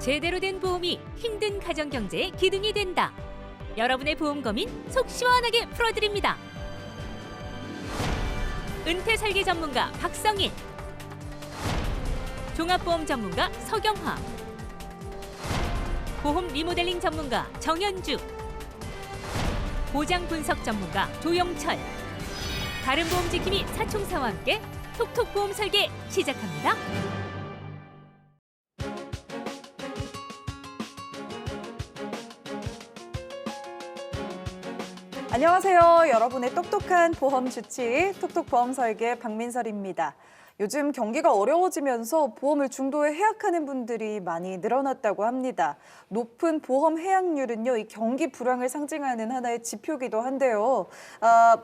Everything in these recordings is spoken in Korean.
제대로 된 보험이 힘든 가정경제의 기둥이 된다. 여러분의 보험 고민 속 시원하게 풀어드립니다. 은퇴 설계 전문가 박성인, 종합보험 전문가 서경화, 보험 리모델링 전문가 정현주, 보장 분석 전문가 조영철, 다른 보험 지킴이 사총사와 함께 톡톡 보험 설계 시작합니다. 안녕하세요. 여러분의 똑똑한 보험 주치 톡톡 보험 설계 박민설입니다. 요즘 경기가 어려워지면서 보험을 중도에 해약하는 분들이 많이 늘어났다고 합니다. 높은 보험 해약률은요, 이 경기 불황을 상징하는 하나의 지표기도 한데요.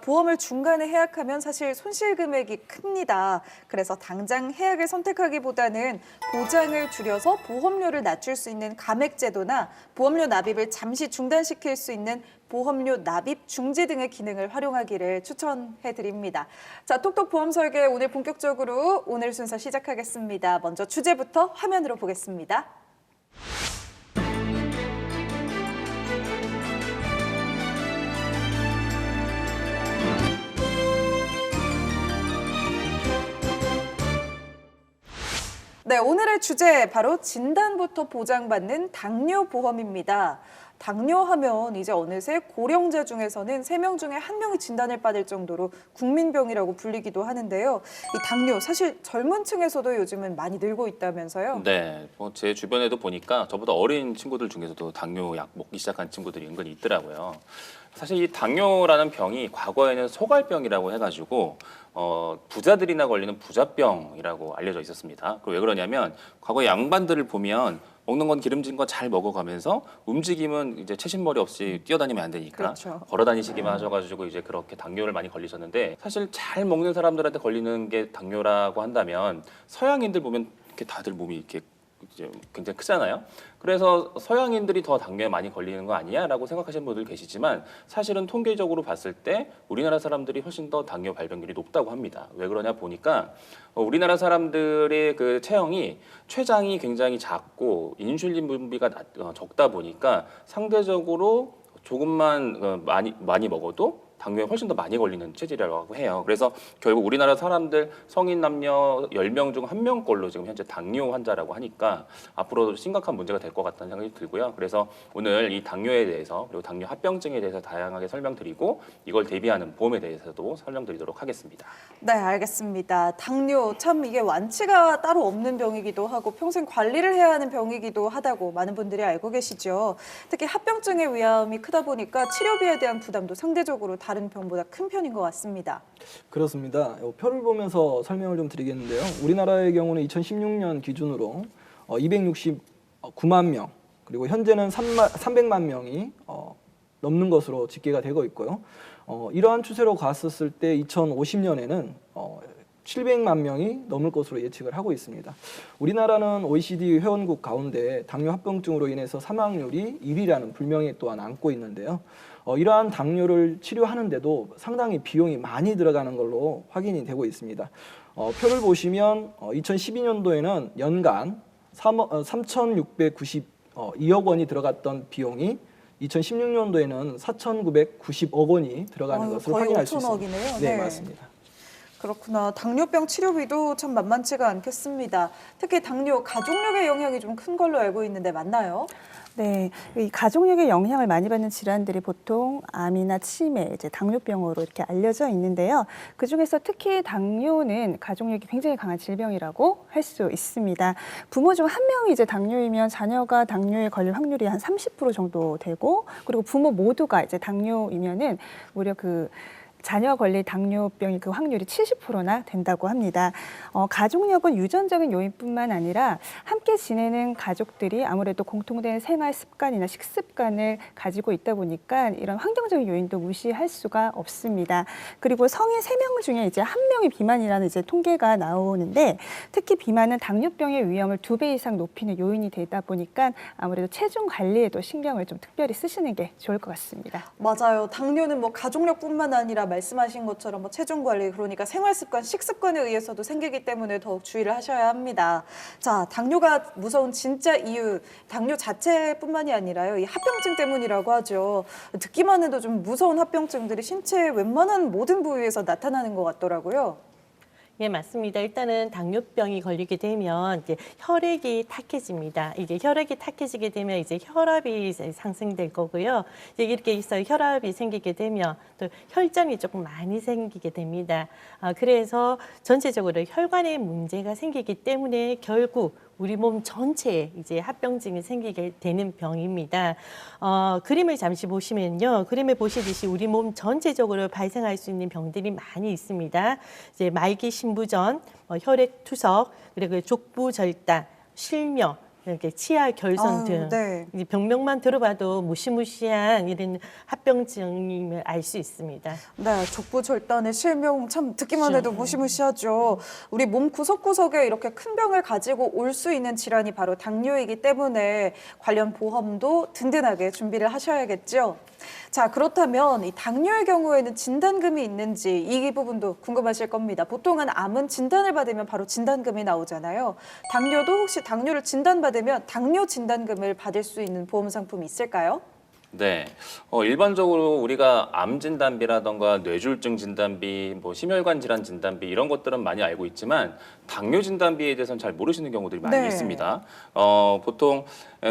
보험을 중간에 해약하면 사실 손실 금액이 큽니다. 그래서 당장 해약을 선택하기보다는 보장을 줄여서 보험료를 낮출 수 있는 감액 제도나 보험료 납입을 잠시 중단시킬 수 있는 보험료 납입 중지 등의 기능을 활용하기를 추천해드립니다. 자, 톡톡 보험 설계 오늘 본격적으로 오늘 순서 시작하겠습니다. 먼저 주제부터 화면으로 보겠습니다. 네, 오늘의 주제 바로 진단부터 보장받는 당뇨 보험입니다. 당뇨하면 이제 어느새 고령자 중에서는 3명 중에 1명이 진단을 받을 정도로 국민병이라고 불리기도 하는데요. 이 당뇨 사실 젊은 층에서도 요즘은 많이 늘고 있다면서요? 네, 제 주변에도 보니까 저보다 어린 친구들 중에서도 당뇨 약 먹기 시작한 친구들이 은근히 있더라고요. 사실 이 당뇨라는 병이 과거에는 소갈병이라고 해가지고 부자들이나 걸리는 부자병이라고 알려져 있었습니다. 왜 그러냐면 과거 양반들을 보면 먹는 건 기름진 거 잘 먹어가면서 움직임은 이제 채신머리 없이 뛰어다니면 안 되니까 그렇죠. 걸어 다니시기만 하셔가지고 이제 그렇게 당뇨를 많이 걸리셨는데, 사실 잘 먹는 사람들한테 걸리는 게 당뇨라고 한다면 서양인들 보면 이렇게 다들 몸이 이렇게 이제 굉장히 크잖아요. 그래서 서양인들이 더 당뇨에 많이 걸리는 거 아니야라고 생각하시는 분들 계시지만, 사실은 통계적으로 봤을 때 우리나라 사람들이 훨씬 더 당뇨 발병률이 높다고 합니다. 왜 그러냐 보니까 우리나라 사람들의 그 체형이 췌장이 굉장히 작고 인슐린 분비가 적다 보니까 상대적으로 조금만 많이 먹어도 당뇨에 훨씬 더 많이 걸리는 체질이라고 해요. 그래서 결국 우리나라 사람들 성인 남녀 10명 중 1명꼴로 지금 현재 당뇨 환자라고 하니까 앞으로 심각한 문제가 될 것 같다는 생각이 들고요. 그래서 오늘 이 당뇨에 대해서, 그리고 당뇨 합병증에 대해서 다양하게 설명드리고 이걸 대비하는 보험에 대해서도 설명드리도록 하겠습니다. 네, 알겠습니다. 당뇨 참 이게 완치가 따로 없는 병이기도 하고 평생 관리를 해야 하는 병이기도 하다고 많은 분들이 알고 계시죠. 특히 합병증의 위험이 크다 보니까 치료비에 대한 부담도 상대적으로 다른 병보다 큰 편인 것 같습니다. 그렇습니다. 표를 보면서 설명을 좀 드리겠는데요. 우리나라의 경우는 2016년 기준으로 269만 명, 그리고 현재는 300만 명이 넘는 것으로 집계가 되고 있고요. 이러한 추세로 갔었을 때 2050년에는 700만 명이 넘을 것으로 예측을 하고 있습니다. 우리나라는 OECD 회원국 가운데 당뇨 합병증으로 인해서 사망률이 1위라는 불명예 또한 안고 있는데요. 이러한 당뇨를 치료하는데도 상당히 비용이 많이 들어가는 걸로 확인이 되고 있습니다. 표를 보시면 2012년도에는 연간 3,692억 원이 들어갔던 비용이 2016년도에는 4,990억 원이 들어가는 것을 확인할 수 있습니다. 거의 5천억이네요. 네, 맞습니다. 그렇구나. 당뇨병 치료비도 참 만만치가 않겠습니다. 특히 당뇨 가족력의 영향이 좀 큰 걸로 알고 있는데 맞나요? 네, 이 가족력의 영향을 많이 받는 질환들이 보통 암이나 치매, 이제 당뇨병으로 이렇게 알려져 있는데요. 그 중에서 특히 당뇨는 가족력이 굉장히 강한 질병이라고 할 수 있습니다. 부모 중 1명이 이제 당뇨이면 자녀가 당뇨에 걸릴 확률이 한 30% 정도 되고, 그리고 부모 모두가 이제 당뇨이면은 무려 자녀 걸릴 당뇨병의 그 확률이 70%나 된다고 합니다. 가족력은 유전적인 요인뿐만 아니라 함께 지내는 가족들이 아무래도 공통된 생활 습관이나 식습관을 가지고 있다 보니까 이런 환경적인 요인도 무시할 수가 없습니다. 그리고 성인 3명 중에 이제 1명이 비만이라는 이제 통계가 나오는데, 특히 비만은 당뇨병의 위험을 2배 이상 높이는 요인이 되다 보니까 아무래도 체중 관리에도 신경을 좀 특별히 쓰시는 게 좋을 것 같습니다. 맞아요. 당뇨는 뭐 가족력뿐만 아니라 말씀하신 것처럼 뭐 체중 관리, 그러니까 생활 습관, 식습관에 의해서도 생기기 때문에 더욱 주의를 하셔야 합니다. 자, 당뇨가 무서운 진짜 이유, 당뇨 자체뿐만이 아니라요, 이 합병증 때문이라고 하죠. 듣기만 해도 좀 무서운 합병증들이 신체의 웬만한 모든 부위에서 나타나는 것 같더라고요. 예, 맞습니다. 일단은 당뇨병이 걸리게 되면 이제 혈액이 탁해집니다. 이제 혈액이 탁해지게 되면 이제 혈압이 이제 상승될 거고요. 이제 이렇게 해서 혈압이 생기게 되면 또 혈점이 조금 많이 생기게 됩니다. 그래서 전체적으로 혈관에 문제가 생기기 때문에 결국 우리 몸 전체에 이제 합병증이 생기게 되는 병입니다. 그림을 잠시 보시면요. 그림에 보시듯이 우리 몸 전체적으로 발생할 수 있는 병들이 많이 있습니다. 이제 말기 신부전, 혈액 투석, 그리고 족부절단, 실명, 이렇게 치아 결손 등 네. 이 병명만 들어봐도 무시무시한 이런 합병증임을 알 수 있습니다. 네, 족부절단의 실명 참 듣기만 그렇죠. 해도 무시무시하죠. 우리 몸 구석구석에 이렇게 큰 병을 가지고 올 수 있는 질환이 바로 당뇨이기 때문에 관련 보험도 든든하게 준비를 하셔야겠죠. 자, 그렇다면 이 당뇨의 경우에는 진단금이 있는지 이 부분도 궁금하실 겁니다. 보통은 암은 진단을 받으면 바로 진단금이 나오잖아요. 당뇨도 혹시 당뇨를 진단받으면 당뇨 진단금을 받을 수 있는 보험 상품이 있을까요? 네, 일반적으로 우리가 암 진단비라던가 뇌졸중 진단비, 뭐 심혈관 질환 진단비 이런 것들은 많이 알고 있지만 당뇨 진단비에 대해서는 잘 모르시는 경우들이 많이 네. 있습니다. 보통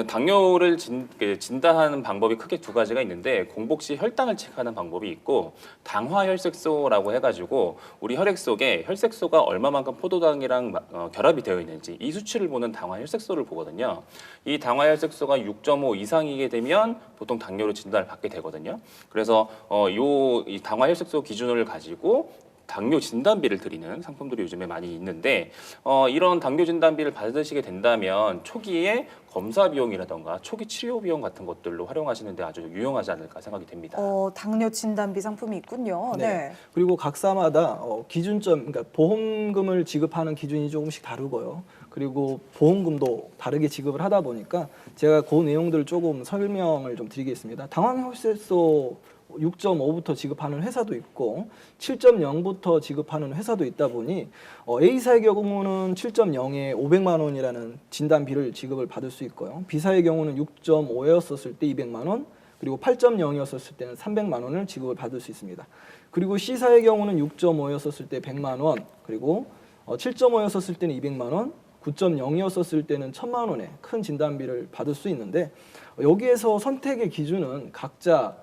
당뇨를 진단하는 방법이 크게 두 가지가 있는데 공복 시 혈당을 체크하는 방법이 있고 당화혈색소라고 해가지고 우리 혈액 속에 혈색소가 얼마만큼 포도당이랑 결합이 되어 있는지 이 수치를 보는 당화혈색소를 보거든요. 이 당화혈색소가 6.5 이상이게 되면 보통 당뇨로 진단을 받게 되거든요. 그래서 이 당화혈색소 기준을 가지고 당뇨 진단비를 드리는 상품들이 요즘에 많이 있는데 이런 당뇨 진단비를 받으시게 된다면 초기에 검사 비용이라던가 초기 치료 비용 같은 것들로 활용하시는 데 아주 유용하지 않을까 생각이 됩니다. 당뇨 진단비 상품이 있군요. 네. 그리고 각사마다 기준점, 그러니까 보험금을 지급하는 기준이 조금씩 다르고요. 그리고 보험금도 다르게 지급을 하다 보니까 제가 그 내용들을 조금 설명을 좀 드리겠습니다. 당황혈색소 6.5부터 지급하는 회사도 있고 7.0부터 지급하는 회사도 있다 보니 A사의 경우는 7.0에 500만 원이라는 진단비를 지급을 받을 수 있고요. B사의 경우는 6.5였었을 때 200만 원, 그리고 8.0이었었을 때는 300만 원을 지급을 받을 수 있습니다. 그리고 C사의 경우는 6.5였었을 때 100만 원, 그리고 7.5였었을 때는 200만 원, 9.0이었었을 때는 1,000만 원의 큰 진단비를 받을 수 있는데 여기에서 선택의 기준은 각자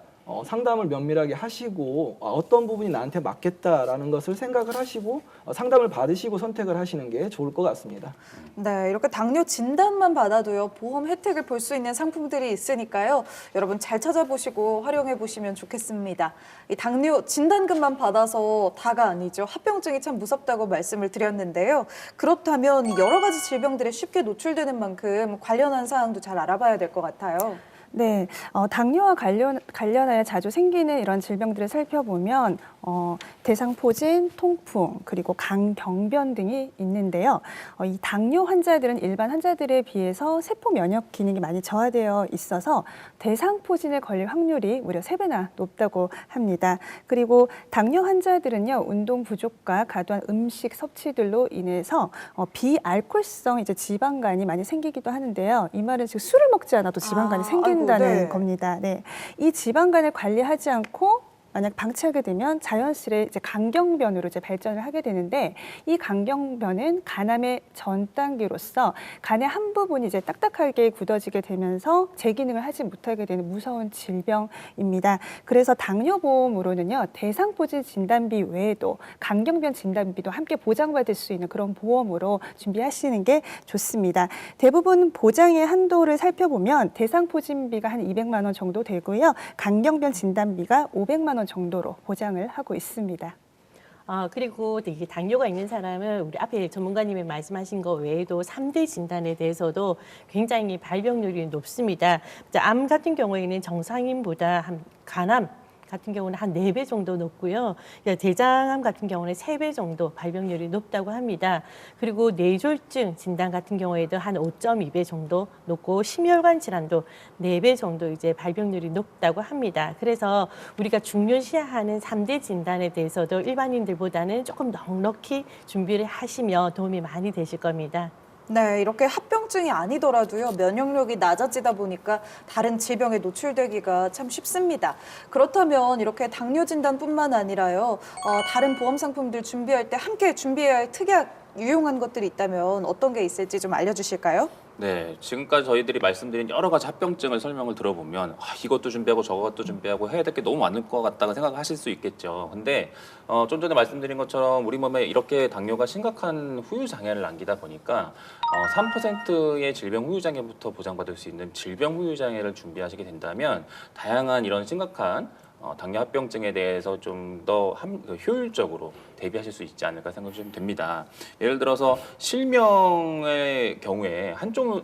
상담을 면밀하게 하시고 어떤 부분이 나한테 맞겠다라는 것을 생각을 하시고 상담을 받으시고 선택을 하시는 게 좋을 것 같습니다. 네, 이렇게 당뇨 진단만 받아도요, 보험 혜택을 볼 수 있는 상품들이 있으니까요. 여러분 잘 찾아보시고 활용해 보시면 좋겠습니다. 이 당뇨 진단금만 받아서 다가 아니죠. 합병증이 참 무섭다고 말씀을 드렸는데요. 그렇다면 여러 가지 질병들에 쉽게 노출되는 만큼 관련한 사항도 잘 알아봐야 될 것 같아요. 네, 당뇨와 관련하여 자주 생기는 이런 질병들을 살펴보면 대상포진, 통풍, 그리고 강경변 등이 있는데요. 이 당뇨 환자들은 일반 환자들에 비해서 세포 면역 기능이 많이 저하되어 있어서 대상포진에 걸릴 확률이 무려 3배나 높다고 합니다. 그리고 당뇨 환자들은요, 운동 부족과 과도한 음식 섭취들로 인해서 비알코올성 이제 지방간이 많이 생기기도 하는데요. 이 말은 지금 술을 먹지 않아도 지방간이 생긴다는 아이고, 네. 겁니다. 네, 이 지방간을 관리하지 않고 만약 방치하게 되면 자연스레 이제 강경변으로 이제 발전을 하게 되는데 이 강경변은 간암의 전 단계로서 간의 한 부분이 이제 딱딱하게 굳어지게 되면서 재기능을 하지 못하게 되는 무서운 질병입니다. 그래서 당뇨보험으로는요, 대상포진 진단비 외에도 강경변 진단비도 함께 보장받을 수 있는 그런 보험으로 준비하시는 게 좋습니다. 대부분 보장의 한도를 살펴보면 대상포진비가 한 200만 원 정도 되고요. 강경변 진단비가 500만 원 정도로 보장을 하고 있습니다. 그리고 이게 당뇨가 있는 사람은 우리 앞에 전문가님이 말씀하신 거 외에도 3대 진단에 대해서도 굉장히 발병률이 높습니다. 암 같은 경우에는 정상인보다 간암, 같은 경우는 한 4배 정도 높고요. 대장암 같은 경우는 3배 정도 발병률이 높다고 합니다. 그리고 뇌졸중 진단 같은 경우에도 한 5.2배 정도 높고 심혈관 질환도 4배 정도 이제 발병률이 높다고 합니다. 그래서 우리가 중요시하는 3대 진단에 대해서도 일반인들보다는 조금 넉넉히 준비를 하시면 도움이 많이 되실 겁니다. 네, 이렇게 합병증이 아니더라도요, 면역력이 낮아지다 보니까 다른 질병에 노출되기가 참 쉽습니다. 그렇다면 이렇게 당뇨 진단뿐만 아니라요, 다른 보험 상품들 준비할 때 함께 준비해야 할 특약 유용한 것들이 있다면 어떤 게 있을지 좀 알려주실까요? 네, 지금까지 저희들이 말씀드린 여러 가지 합병증을 설명을 들어보면 이것도 준비하고 저것도 준비하고 해야 될 게 너무 많을 것 같다고 생각하실 수 있겠죠. 근데 좀 전에 말씀드린 것처럼 우리 몸에 이렇게 당뇨가 심각한 후유 장애를 남기다 보니까 3%의 질병 후유 장애부터 보장받을 수 있는 질병 후유 장애를 준비하시게 된다면 다양한 이런 심각한 당뇨 합병증에 대해서 좀 더 효율적으로 대비하실 수 있지 않을까 생각이 좀 됩니다. 예를 들어서 실명의 경우에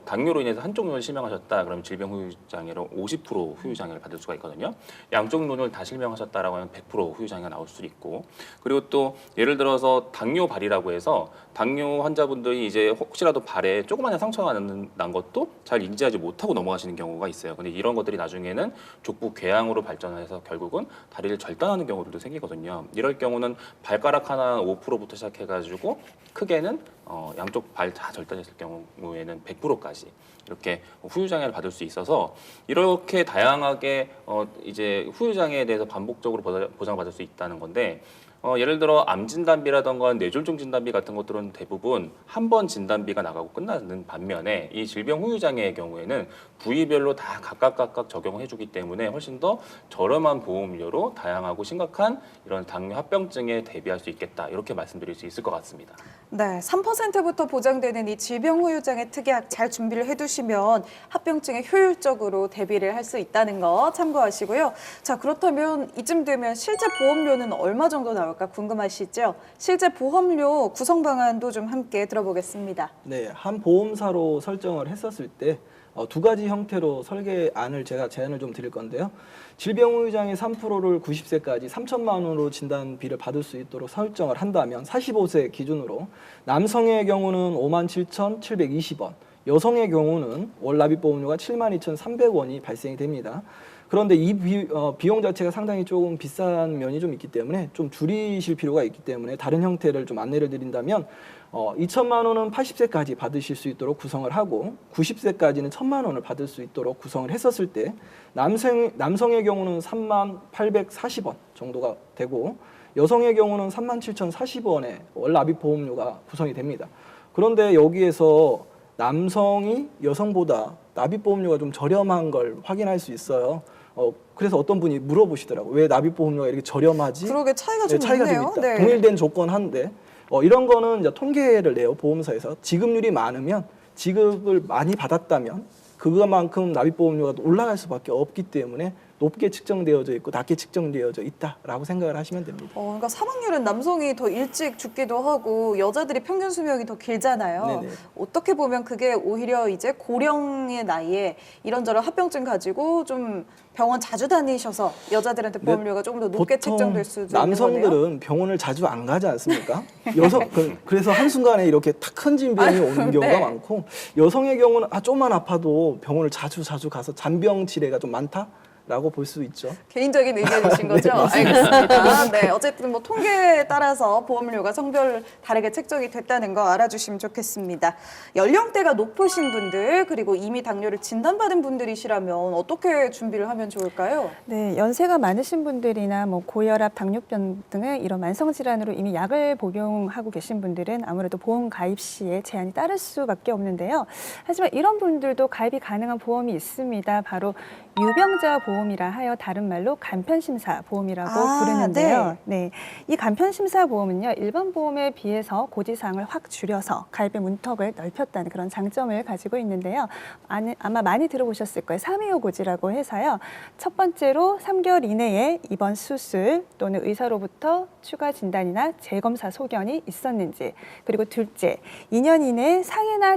당뇨로 인해서 한쪽 눈을 실명하셨다 그러면 질병 후유 장애로 50% 후유 장애를 받을 수가 있거든요. 양쪽 눈을 다 실명하셨다라고 하면 100% 후유 장애가 나올 수 있고, 그리고 또 예를 들어서 당뇨발이라고 해서 당뇨 환자분들이 이제 혹시라도 발에 조그마한 상처가 난 것도 잘 인지하지 못하고 넘어가시는 경우가 있어요. 근데 이런 것들이 나중에는 족부 궤양으로 발전해서 결국은 다리를 절단하는 경우들도 생기거든요. 이럴 경우는 발가락 하나 5%부터 시작해가지고 크게는 양쪽 발 다 절단했을 경우에는 100%까지 이렇게 후유 장애를 받을 수 있어서 이렇게 다양하게 이제 후유 장애에 대해서 반복적으로 보장받을 수 있다는 건데. 예를 들어 암 진단비라던가 뇌졸중 진단비 같은 것들은 대부분 한 번 진단비가 나가고 끝나는 반면에 이 질병 후유 장애의 경우에는 부위별로 다 각각 적용해주기 때문에 훨씬 더 저렴한 보험료로 다양하고 심각한 이런 당뇨 합병증에 대비할 수 있겠다, 이렇게 말씀드릴 수 있을 것 같습니다. 네, 3%부터 보장되는 이 질병 후유 장애 특약 잘 준비를 해두시면 합병증에 효율적으로 대비를 할 수 있다는 거 참고하시고요. 자, 그렇다면 이쯤 되면 실제 보험료는 얼마 정도 나올까 궁금하시죠? 실제 보험료 구성 방안도 좀 함께 들어보겠습니다. 네, 한 보험사로 설정을 했었을 때 2가지 형태로 설계안을 제가 제안을 좀 드릴 건데요. 질병 후유 장애 3%를 90세까지 3천만 원으로 진단비를 받을 수 있도록 설정을 한다면 45세 기준으로 남성의 경우는 57,720원, 여성의 경우는 월 납입 보험료가 72,300원이 발생이 됩니다. 그런데 이 비용 자체가 상당히 조금 비싼 면이 좀 있기 때문에 좀 줄이실 필요가 있기 때문에 다른 형태를 좀 안내를 드린다면 2천만 원은 80세까지 받으실 수 있도록 구성을 하고 90세까지는 1,000만 원을 받을 수 있도록 구성을 했었을 때 남성의 경우는 38,840원 정도가 되고 여성의 경우는 37,040원의 월 납입 보험료가 구성이 됩니다. 그런데 여기에서 남성이 여성보다 납입 보험료가 좀 저렴한 걸 확인할 수 있어요. 그래서 어떤 분이 물어보시더라고요. 왜 납입 보험료가 이렇게 저렴하지? 그러게 차이가 좀 차이가 있네요. 좀 있다. 네. 동일된 조건 한데 이런 거는 이제 통계를 내요. 보험사에서 지급률이 많으면, 지급을 많이 받았다면 그것만큼 납입 보험료가 올라갈 수밖에 없기 때문에 높게 측정되어져 있고 낮게 측정되어져 있다라고 생각을 하시면 됩니다. 그러니까 사망률은 남성이 더 일찍 죽기도 하고 여자들이 평균 수명이 더 길잖아요. 네네. 어떻게 보면 그게 오히려 이제 고령의 나이에 이런저런 합병증 가지고 좀 병원 자주 다니셔서 여자들한테 보험료가 조금 더 높게 보통 책정될 수도 있는 거네요. 남성들은 병원을 자주 안 가지 않습니까? 그래서 한순간에 이렇게 탁 큰 질병이 오는 경우가 네. 많고, 여성의 경우는 좀만 아파도 병원을 자주 가서 잔병 치레가 좀 많다? 라고 볼 수 있죠. 개인적인 의견이신 거죠? 알겠습니다. 네, 어쨌든 뭐 통계에 따라서 보험료가 성별 다르게 책정이 됐다는 거 알아주시면 좋겠습니다. 연령대가 높으신 분들 그리고 이미 당뇨를 진단받은 분들이시라면 어떻게 준비를 하면 좋을까요? 네, 연세가 많으신 분들이나 뭐 고혈압, 당뇨병 등의 이런 만성 질환으로 이미 약을 복용하고 계신 분들은 아무래도 보험 가입 시에 제한이 따를 수밖에 없는데요. 하지만 이런 분들도 가입이 가능한 보험이 있습니다. 바로 유병자 보험이라 하여 다른 말로 간편심사 보험이라고 부르는데요. 네, 이 간편심사 보험은요, 일반 보험에 비해서 고지사항을 확 줄여서 가입의 문턱을 넓혔다는 그런 장점을 가지고 있는데요. 아마 많이 들어보셨을 거예요. 325 고지라고 해서요. 첫 번째로 3개월 이내에 입원 수술 또는 의사로부터 추가 진단이나 재검사 소견이 있었는지, 그리고 둘째, 2년 이내에 상해나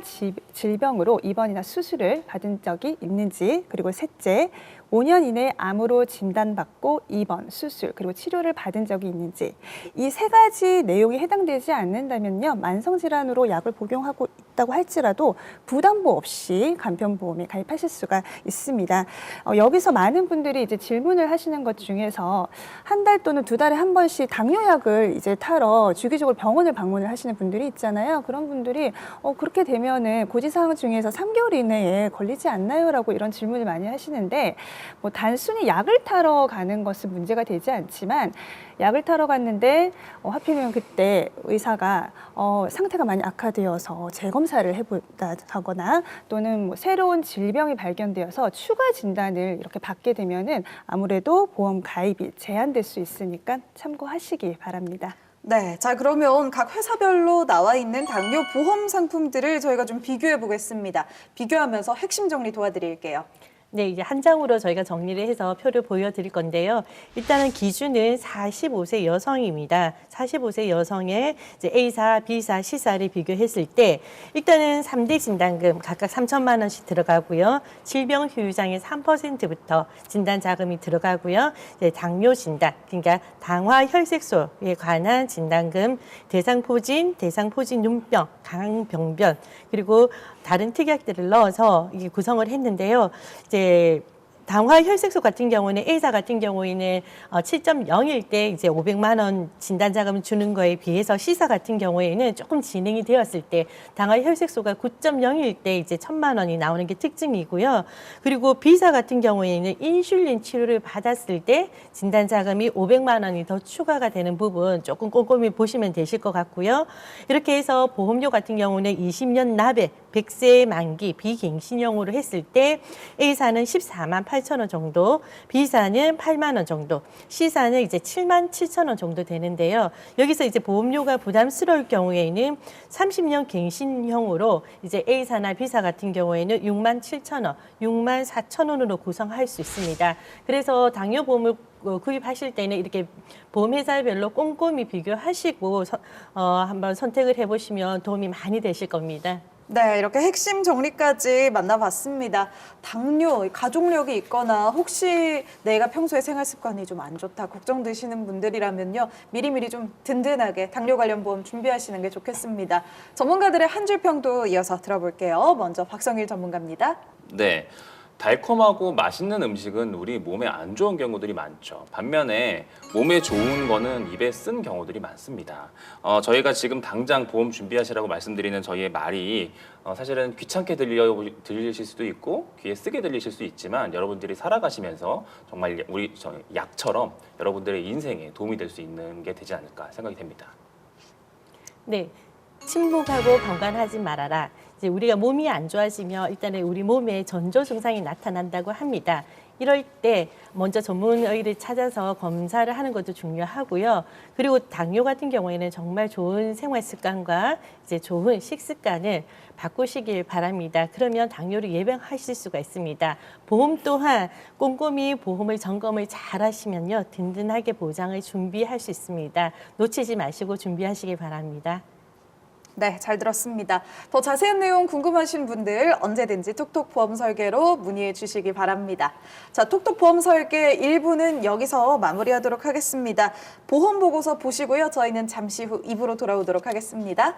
질병으로 입원이나 수술을 받은 적이 있는지, 그리고 셋째, 5년 이내 암으로 진단받고 입원, 수술, 그리고 치료를 받은 적이 있는지 이 세 가지 내용이 해당되지 않는다면요. 만성질환으로 약을 복용하고 있다고 할지라도 부담보 없이 간편보험에 가입하실 수가 있습니다. 여기서 많은 분들이 이제 질문을 하시는 것 중에서 한 달 또는 2달에 한 번씩 당뇨약을 이제 타러 주기적으로 병원을 방문을 하시는 분들이 있잖아요. 그런 분들이 그렇게 되면은 고지사항 중에서 3개월 이내에 걸리지 않나요?라고 이런 질문을 많이 하시는데 뭐 단순히 약을 타러 가는 것은 문제가 되지 않지만 약을 타러 갔는데 하필이면 그때 의사가 상태가 많이 악화되어서 재검사를 해보다거나 또는 뭐 새로운 질병이 발견되어서 추가 진단을 이렇게 받게 되면은 아무래도 보험 가입이 제한될 수 있으니까 참고하시기 바랍니다. 네, 자 그러면 각 회사별로 나와 있는 당뇨 보험 상품들을 저희가 좀 비교해 보겠습니다. 비교하면서 핵심 정리 도와드릴게요. 네, 이제 한 장으로 저희가 정리를 해서 표를 보여드릴 건데요. 일단은 기준은 45세 여성입니다. 45세 여성의 이제 A사, B사, C사를 비교했을 때 일단은 3대 진단금 각각 3천만 원씩 들어가고요. 질병 후유장의 3%부터 진단 자금이 들어가고요. 이제 당뇨 진단, 그러니까 당화 혈색소에 관한 진단금, 대상 포진 눈병, 강병변, 그리고 다른 특약들을 넣어서 이게 구성을 했는데요. 이제 당화 혈색소 같은 경우는 A사 같은 경우에는 7.0일 때 이제 500만 원 진단 자금을 주는 거에 비해서 C사 같은 경우에는 조금 진행이 되었을 때 당화 혈색소가 9.0일 때 이제 1,000만 원이 나오는 게 특징이고요. 그리고 B사 같은 경우에는 인슐린 치료를 받았을 때 진단 자금이 500만 원이 더 추가가 되는 부분 조금 꼼꼼히 보시면 되실 것 같고요. 이렇게 해서 보험료 같은 경우는 20년 납입 100세 만기 비갱신형으로 했을 때 A사는 14만 8천 원 정도, B사는 8만 원 정도, C사는 이제 7만 7천 원 정도 되는데요. 여기서 이제 보험료가 부담스러울 경우에는 30년 갱신형으로 이제 A사나 B사 같은 경우에는 6만 7천 원, 6만 4천 원으로 구성할 수 있습니다. 그래서 당뇨보험을 구입하실 때는 이렇게 보험회사별로 꼼꼼히 비교하시고 한번 선택을 해보시면 도움이 많이 되실 겁니다. 네, 이렇게 핵심 정리까지 만나봤습니다. 당뇨, 가족력이 있거나 혹시 내가 평소에 생활 습관이 좀 안 좋다 걱정되시는 분들이라면요. 미리미리 좀 든든하게 당뇨 관련 보험 준비하시는 게 좋겠습니다. 전문가들의 한 줄 평도 이어서 들어볼게요. 먼저 박성일 전문가입니다. 네. 달콤하고 맛있는 음식은 우리 몸에 안 좋은 경우들이 많죠. 반면에 몸에 좋은 거는 입에 쓴 경우들이 많습니다. 저희가 지금 당장 보험 준비하시라고 말씀드리는 저희의 말이 사실은 귀찮게 들리실 수도 있고 귀에 쓰게 들리실 수 있지만 여러분들이 살아가시면서 정말 우리 약처럼 여러분들의 인생에 도움이 될 수 있는 게 되지 않을까 생각이 됩니다. 네, 침묵하고 방관하지 말아라. 이제 우리가 몸이 안 좋아지면 일단은 우리 몸에 전조 증상이 나타난다고 합니다. 이럴 때 먼저 전문의를 찾아서 검사를 하는 것도 중요하고요. 그리고 당뇨 같은 경우에는 정말 좋은 생활 습관과 이제 좋은 식습관을 바꾸시길 바랍니다. 그러면 당뇨를 예방하실 수가 있습니다. 보험 또한 꼼꼼히 보험을 점검을 잘 하시면요. 든든하게 보장을 준비할 수 있습니다. 놓치지 마시고 준비하시길 바랍니다. 네, 잘 들었습니다. 더 자세한 내용 궁금하신 분들 언제든지 톡톡 보험 설계로 문의해 주시기 바랍니다. 자, 톡톡 보험 설계 1부는 여기서 마무리하도록 하겠습니다. 보험 보고서 보시고요. 저희는 잠시 후 2부로 돌아오도록 하겠습니다.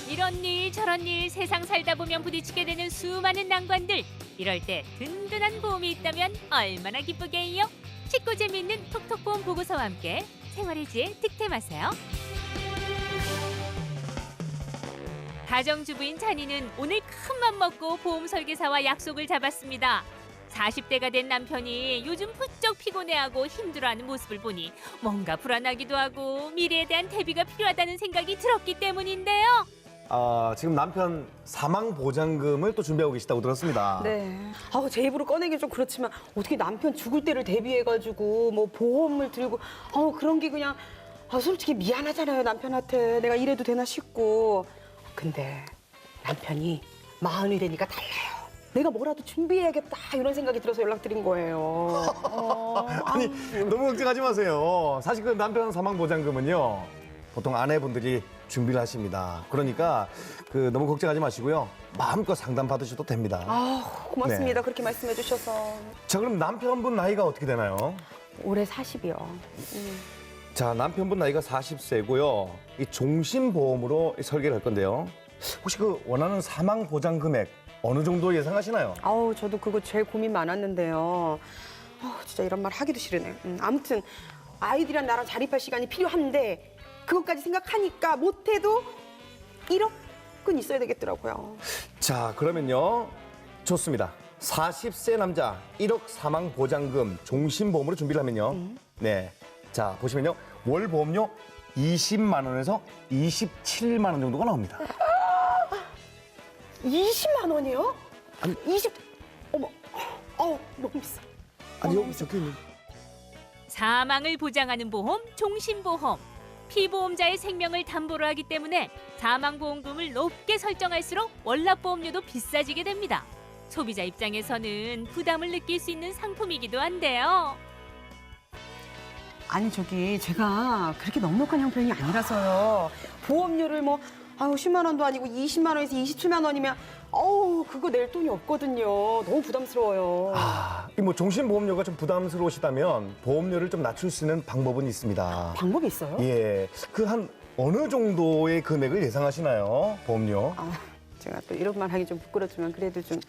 이런 일 저런 일 세상 살다 보면 부딪히게 되는 수많은 난관들. 이럴 때 든든한 보험이 있다면 얼마나 기쁘게요. 쉽고 재미있는 톡톡 보험 보고서와 함께 생활의 지혜 득템하세요. 가정주부인 찬이는 오늘 큰맘 먹고 보험 설계사와 약속을 잡았습니다. 40대가 된 남편이 요즘 부쩍 피곤해하고 힘들어하는 모습을 보니 뭔가 불안하기도 하고 미래에 대한 대비가 필요하다는 생각이 들었기 때문인데요. 지금 남편 사망 보장금을 또 준비하고 계시다고 들었습니다. 네. 제 입으로 꺼내기 좀 그렇지만 어떻게 남편 죽을 때를 대비해가지고 뭐 보험을 들고 그런 게 그냥 솔직히 미안하잖아요 남편한테 내가 이래도 되나 싶고. 근데 남편이 마흔이 되니까 달라요. 내가 뭐라도 준비해야겠다 이런 생각이 들어서 연락드린 거예요. 아니 너무 걱정하지 마세요. 사실 그 남편 사망 보장금은요 보통 아내분들이 준비를 하십니다. 그러니까 너무 걱정하지 마시고요. 마음껏 상담 받으셔도 됩니다. 아, 고맙습니다. 네. 그렇게 말씀해 주셔서. 자, 그럼 남편분 나이가 어떻게 되나요? 올해 40이요. 자, 남편분 나이가 40세고요. 이 종신보험으로 설계를 할 건데요. 혹시 원하는 사망 보장 금액 어느 정도 예상하시나요? 아우, 저도 그거 제일 고민 많았는데요. 진짜 이런 말 하기도 싫으네. 아무튼 아이들이랑 나랑 자립할 시간이 필요한데 그것까지 생각하니까 못해도 1억은 있어야 되겠더라고요. 자, 그러면요. 좋습니다. 40세 남자 1억 사망 보장금 종신보험으로 준비를 하면요. 네. 자, 보시면요. 월 보험료 20만 원에서 27만 원 정도가 나옵니다. 20만 원이요? 아니. 20. 어머. 너무 비싸. 아니, 여기 적혀있는. 사망을 보장하는 보험, 종신보험. 피보험자의 생명을 담보로 하기 때문에 사망보험금을 높게 설정할수록 월납보험료도 비싸지게 됩니다. 소비자 입장에서는 부담을 느낄 수 있는 상품이기도 한데요. 아니, 제가 그렇게 넉넉한 형편이 아니라서요. 보험료를 10만 원도 아니고 20만 원에서 27만 원이면 그거 낼 돈이 없거든요. 너무 부담스러워요. 이 종신보험료가 좀 부담스러우시다면 보험료를 좀 낮출 수 있는 방법은 있습니다. 방법이 있어요? 예. 한 어느 정도의 금액을 예상하시나요? 보험료? 제가 또 이런 말 하기 좀 부끄럽지만 그래도 좀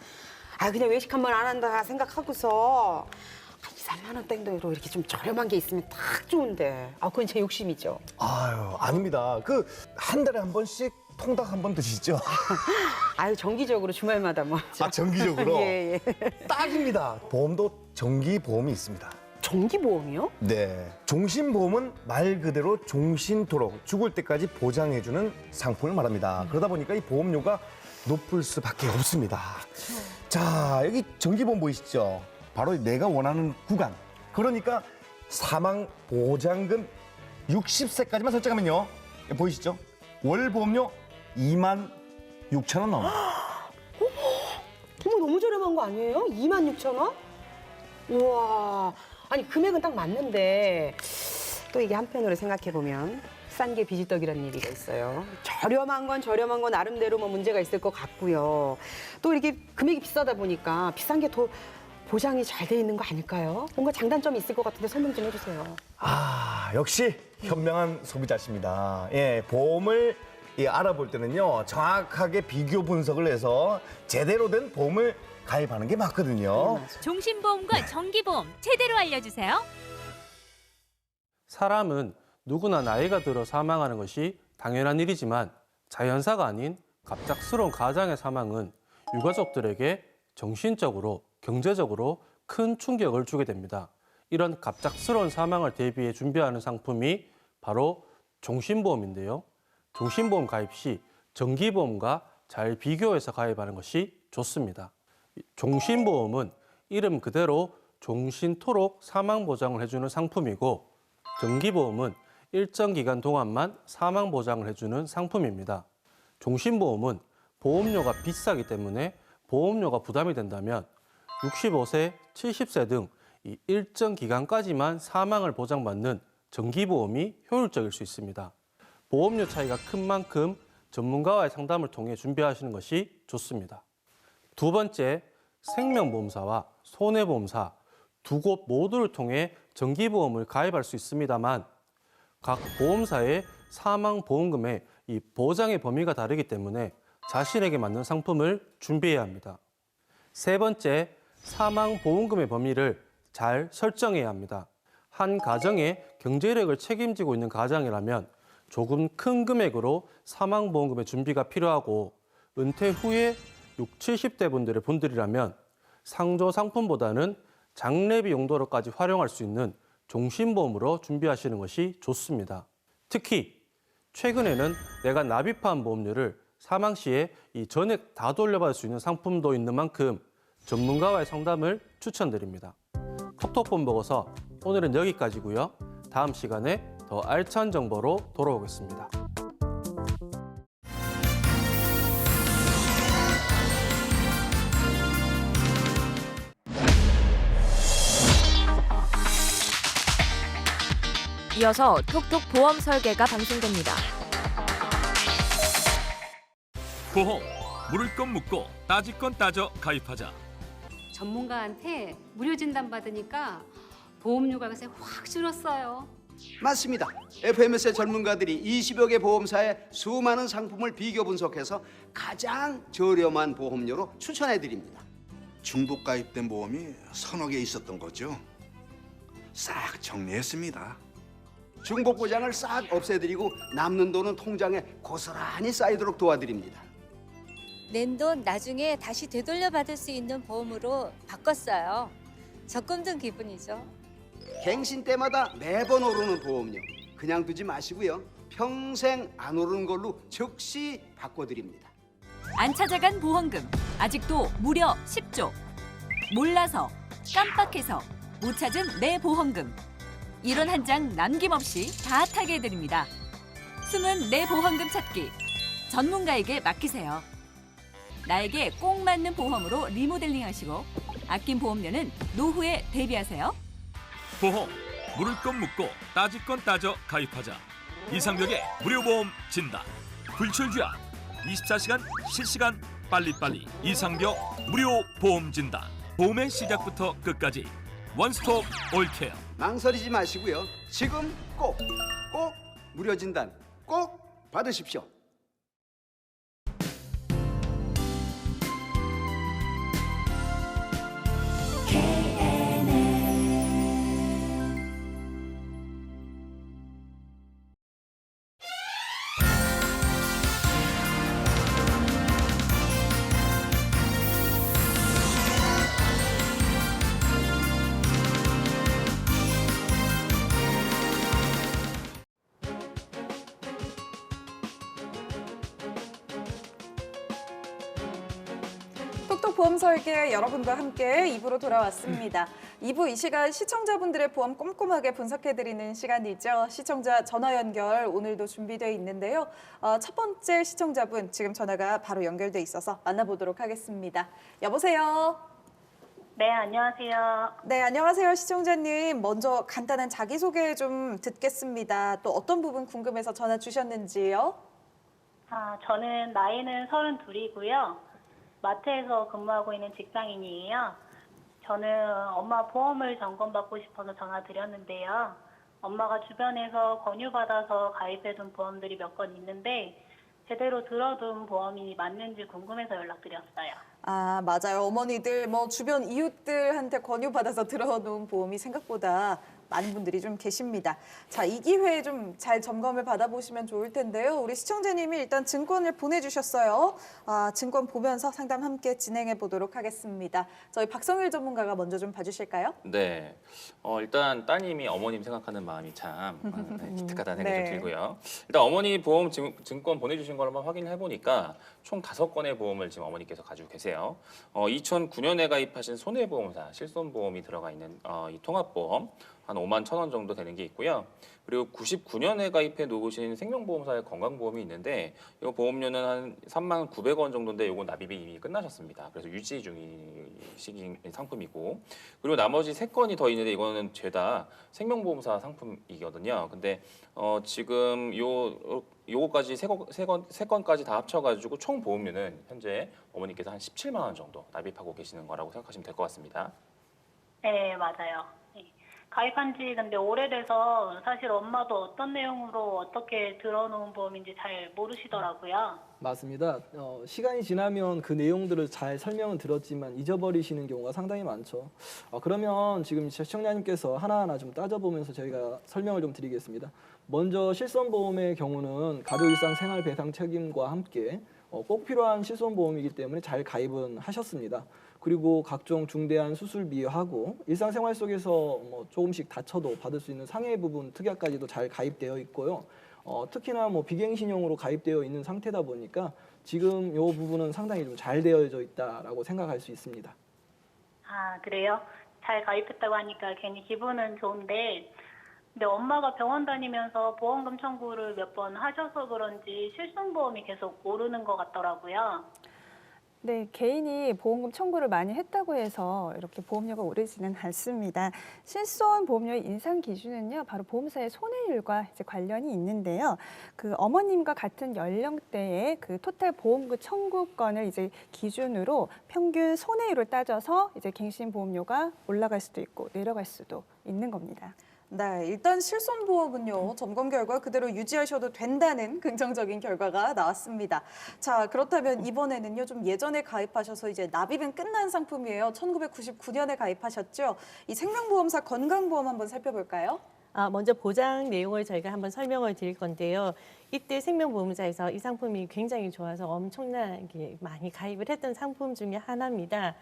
그냥 외식 한 번 안 한다 생각하고서 2, 3만 원 땡도로 이렇게 좀 저렴한 게 있으면 딱 좋은데. 그건 제 욕심이죠. 아유, 아닙니다. 한 달에 한 번씩 통닭 한 번 드시죠? 정기적으로 주말마다 정기적으로? 예. 딱입니다. 보험도 정기보험이 있습니다. 정기보험이요? 네. 종신보험은 말 그대로 종신토록 죽을 때까지 보장해주는 상품을 말합니다. 그러다 보니까 이 보험료가 높을 수밖에 없습니다. 자, 여기 정기보험 보이시죠? 바로 내가 원하는 구간. 그러니까 사망 보장금 60세까지만 설정하면요. 보이시죠? 월 보험료 2만 6천 원 나옵니다. 어머, 너무 저렴한 거 아니에요? 2만 6천 원? 우와. 아니, 금액은 딱 맞는데 또 이게 한편으로 생각해보면 싼 게 비지떡이라는 얘기가 있어요. 저렴한 건 나름대로 문제가 있을 것 같고요. 또 이렇게 금액이 비싸다 보니까 비싼 게 더 보장이 잘 돼 있는 거 아닐까요? 뭔가 장단점이 있을 것 같은데 설명 좀 해주세요. 역시 현명한 소비자십니다. 예, 보험을 알아볼 때는요, 정확하게 비교 분석을 해서 제대로 된 보험을 가입하는 게 맞거든요. 종신보험과 정기보험 제대로 알려주세요. 사람은 누구나 나이가 들어 사망하는 것이 당연한 일이지만 자연사가 아닌 갑작스러운 가장의 사망은 유가족들에게 정신적으로, 경제적으로 큰 충격을 주게 됩니다. 이런 갑작스러운 사망을 대비해 준비하는 상품이 바로 종신보험인데요. 종신보험 가입 시 정기보험과 잘 비교해서 가입하는 것이 좋습니다. 종신보험은 이름 그대로 종신토록 사망보장을 해주는 상품이고 정기보험은 일정 기간 동안만 사망보장을 해주는 상품입니다. 종신보험은 보험료가 비싸기 때문에 보험료가 부담이 된다면 65세, 70세 등 이 일정 기간까지만 사망을 보장받는 정기보험이 효율적일 수 있습니다. 보험료 차이가 큰 만큼 전문가와의 상담을 통해 준비하시는 것이 좋습니다. 두 번째, 생명보험사와 손해보험사 두 곳 모두를 통해 정기보험을 가입할 수 있습니다만 각 보험사의 사망보험금의 이 보장의 범위가 다르기 때문에 자신에게 맞는 상품을 준비해야 합니다. 세 번째, 사망보험금의 범위를 잘 설정해야 합니다. 한 가정의 경제력을 책임지고 있는 가장이라면 조금 큰 금액으로 사망보험금의 준비가 필요하고 은퇴 후에 60, 70대 분들이라면 상조 상품보다는 장례비 용도로까지 활용할 수 있는 종신보험으로 준비하시는 것이 좋습니다. 특히 최근에는 내가 납입한 보험료를 사망 시에 이 전액 다 돌려받을 수 있는 상품도 있는 만큼 전문가와의 상담을 추천드립니다. 톡톡본 보고서 오늘은 여기까지고요. 다음 시간에 더 알찬 정보로 돌아오겠습니다. 이어서 톡톡 보험 설계가 방송됩니다. 보험, 물을 건 묻고 따질 건 따져 가입하자. 전문가한테 무료 진단 받으니까 보험료가 요새 확 줄었어요. 맞습니다. FMS의 전문가들이 20여 개 보험사의 수많은 상품을 비교 분석해서 가장 저렴한 보험료로 추천해 드립니다. 중복 가입된 보험이 서너 개 있었던 거죠. 싹 정리했습니다. 중복 보장을 싹 없애드리고 남는 돈은 통장에 고스란히 쌓이도록 도와드립니다. 낸 돈 나중에 다시 되돌려 받을 수 있는 보험으로 바꿨어요. 적금 든 기분이죠. 갱신 때마다 매번 오르는 보험료 그냥 두지 마시고요. 평생 안 오르는 걸로 즉시 바꿔드립니다. 안 찾아간 보험금 아직도 무려 10조. 몰라서 깜빡해서 못 찾은 내 보험금. 이론 한 장 남김없이 다 타게 해드립니다. 숨은 내 보험금 찾기. 전문가에게 맡기세요. 나에게 꼭 맞는 보험으로 리모델링 하시고 아낀 보험료는 노후에 대비하세요. 보험, 물을 건 묻고 따질 건 따져 가입하자. 이상벽의 무료보험 진단. 불철주야 24시간 실시간 빨리빨리 이상벽 무료 보험 진단. 보험의 시작부터 끝까지 원스톱 올케어. 망설이지 마시고요. 지금 꼭 무료 진단 꼭 받으십시오. 톡톡 보험 설계 여러분과 함께 2부로 돌아왔습니다. 2부 이 시간 시청자분들의 보험 꼼꼼하게 분석해드리는 시간이죠. 시청자 전화 연결 오늘도 준비되어 있는데요. 첫 번째 시청자분 지금 전화가 바로 연결돼 있어서 만나보도록 하겠습니다. 여보세요. 네, 안녕하세요. 네, 안녕하세요. 시청자님. 먼저 간단한 자기소개 좀 듣겠습니다. 또 어떤 부분 궁금해서 전화 주셨는지요? 저는 나이는 32이고요. 마트에서 근무하고 있는 직장인이에요. 저는 엄마 보험을 점검받고 싶어서 전화드렸는데요. 엄마가 주변에서 권유받아서 가입해둔 보험들이 몇 건 있는데 제대로 들어둔 보험이 맞는지 궁금해서 연락드렸어요. 아, 맞아요. 어머니들, 주변 이웃들한테 권유받아서 들어놓은 보험이 생각보다 많은 분들이 좀 계십니다. 자, 이 기회에 좀 잘 점검을 받아보시면 좋을 텐데요. 우리 시청자님이 일단 증권을 보내주셨어요. 증권 보면서 상담 함께 진행해 보도록 하겠습니다. 저희 박성일 전문가가 먼저 좀 봐주실까요? 네. 일단 따님이 어머님 생각하는 마음이 참 기특하다는 생각이 네. 좀 들고요. 일단 어머니 보험 증권 보내주신 걸 한번 확인해 보니까 총 5건의 보험을 지금 어머니께서 가지고 계세요. 2009년에 가입하신 손해보험사 실손보험이 들어가 있는 이 통합보험 한 5만 1,000원 정도 되는 게 있고요. 그리고 99년에 가입해 놓으신 생명보험사의 건강보험이 있는데 이 보험료는 한 3만 900원 정도인데 이건 납입이 이미 끝나셨습니다. 그래서 유지 중이신 상품이고 그리고 나머지 3건이 더 있는데 이거는 죄다 생명보험사 상품이거든요. 근데 지금 요거까지 세 건까지 다 합쳐가지고 총 보험료는 현재 어머니께서 한 17만 원 정도 납입하고 계시는 거라고 생각하시면 될 것 같습니다. 네, 맞아요. 네. 가입한 지 근데 오래돼서 사실 엄마도 어떤 내용으로 어떻게 들어놓은 보험인지 잘 모르시더라고요. 맞습니다. 시간이 지나면 그 내용들을 잘 설명은 들었지만 잊어버리시는 경우가 상당히 많죠. 그러면 지금 시청자님께서 하나하나 좀 따져보면서 저희가 설명을 좀 드리겠습니다. 먼저 실손보험의 경우는 가족 일상 생활 배상 책임과 함께 꼭 필요한 실손보험이기 때문에 잘 가입은 하셨습니다. 그리고 각종 중대한 수술비하고 일상생활 속에서 조금씩 다쳐도 받을 수 있는 상해 부분 특약까지도 잘 가입되어 있고요. 특히나 비갱신형으로 가입되어 있는 상태다 보니까 지금 이 부분은 상당히 좀 잘 되어져 있다라고 생각할 수 있습니다. 아, 그래요? 잘 가입했다고 하니까 괜히 기분은 좋은데 근데 엄마가 병원 다니면서 보험금 청구를 몇 번 하셔서 그런지 실손보험이 계속 오르는 것 같더라고요. 네, 개인이 보험금 청구를 많이 했다고 해서 이렇게 보험료가 오르지는 않습니다. 실손 보험료의 인상 기준은요, 바로 보험사의 손해율과 이제 관련이 있는데요. 그 어머님과 같은 연령대의 그 토탈 보험금 청구권을 이제 기준으로 평균 손해율을 따져서 이제 갱신 보험료가 올라갈 수도 있고 내려갈 수도 있는 겁니다. 네, 일단 실손보험은요, 점검 결과 그대로 유지하셔도 된다는 긍정적인 결과가 나왔습니다. 자, 그렇다면 이번에는요, 좀 예전에 가입하셔서 이제 납입은 끝난 상품이에요. 1999년에 가입하셨죠? 이 생명보험사 건강보험 한번 살펴볼까요? 먼저 보장 내용을 저희가 한번 설명을 드릴 건데요. 이때 생명보험사에서 이 상품이 굉장히 좋아서 엄청나게 많이 가입을 했던 상품 중에 하나입니다.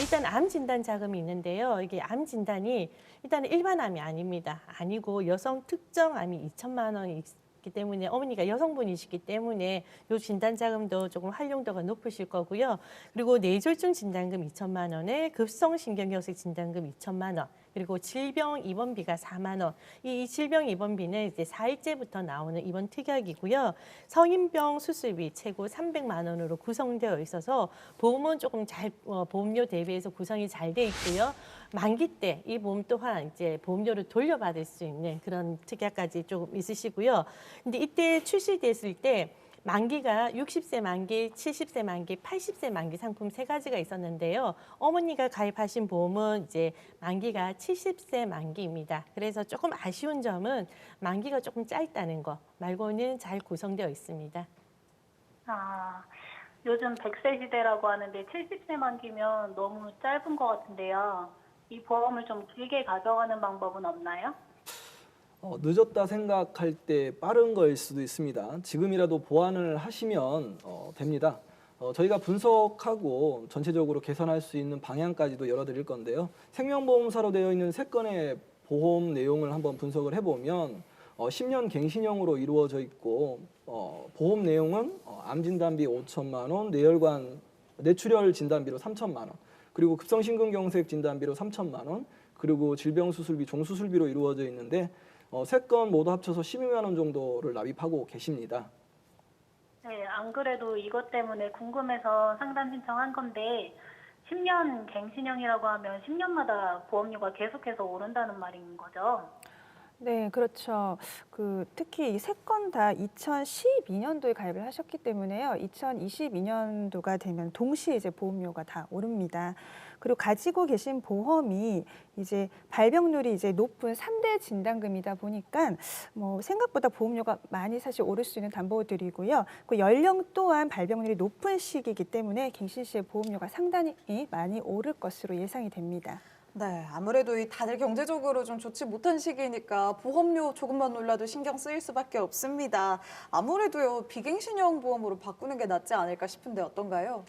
일단 암 진단 자금이 있는데요. 이게 암 진단이 일단 일반 암이 아닙니다. 아니고 여성 특정 암이 2천만 원이 있기 때문에 어머니가 여성분이시기 때문에 이 진단 자금도 조금 활용도가 높으실 거고요. 그리고 뇌졸중 진단금 2천만 원에 급성신경경색 진단금 2천만 원. 그리고 질병 입원비가 4만 원. 이 질병 입원비는 이제 4일째부터 나오는 입원 특약이고요. 성인병 수술비 최고 300만 원으로 구성되어 있어서 보험은 조금 보험료 대비해서 구성이 잘 돼 있고요. 만기 때 이 보험 또한 이제 보험료를 돌려받을 수 있는 그런 특약까지 조금 있으시고요. 근데 이때 출시됐을 때 만기가 60세 만기, 70세 만기, 80세 만기 상품 3가지가 있었는데요. 어머니가 가입하신 보험은 이제 만기가 70세 만기입니다. 그래서 조금 아쉬운 점은 만기가 조금 짧다는 거 말고는 잘 구성되어 있습니다. 요즘 100세 시대라고 하는데 70세 만기면 너무 짧은 것 같은데요. 이 보험을 좀 길게 가져가는 방법은 없나요? 늦었다 생각할 때 빠른 거일 수도 있습니다. 지금이라도 보완을 하시면 됩니다. 저희가 분석하고 전체적으로 개선할 수 있는 방향까지도 열어드릴 건데요. 생명보험사로 되어 있는 3건의 보험 내용을 한번 분석을 해보면 10년 갱신형으로 이루어져 있고 보험 내용은 암 진단비 5천만 원, 뇌출혈 진단비로 3천만 원, 그리고 급성심근경색 진단비로 3천만 원, 그리고 질병수술비, 종수술비로 이루어져 있는데 3건 모두 합쳐서 12만 원 정도를 납입하고 계십니다. 네, 안 그래도 이것 때문에 궁금해서 상담 신청한 건데 10년 갱신형이라고 하면 10년마다 보험료가 계속해서 오른다는 말인 거죠? 네, 그렇죠. 특히 이 3건 다 2012년도에 가입을 하셨기 때문에요. 2022년도가 되면 동시에 이제 보험료가 다 오릅니다. 그리고 가지고 계신 보험이 이제 발병률이 이제 높은 3대 진단금이다 보니까 생각보다 보험료가 많이 사실 오를 수 있는 담보들이고요. 그 연령 또한 발병률이 높은 시기이기 때문에 갱신 시의 보험료가 상당히 많이 오를 것으로 예상이 됩니다. 네, 아무래도 다들 경제적으로 좀 좋지 못한 시기니까 보험료 조금만 올라도 신경 쓰일 수밖에 없습니다. 아무래도요, 비갱신형 보험으로 바꾸는 게 낫지 않을까 싶은데 어떤가요?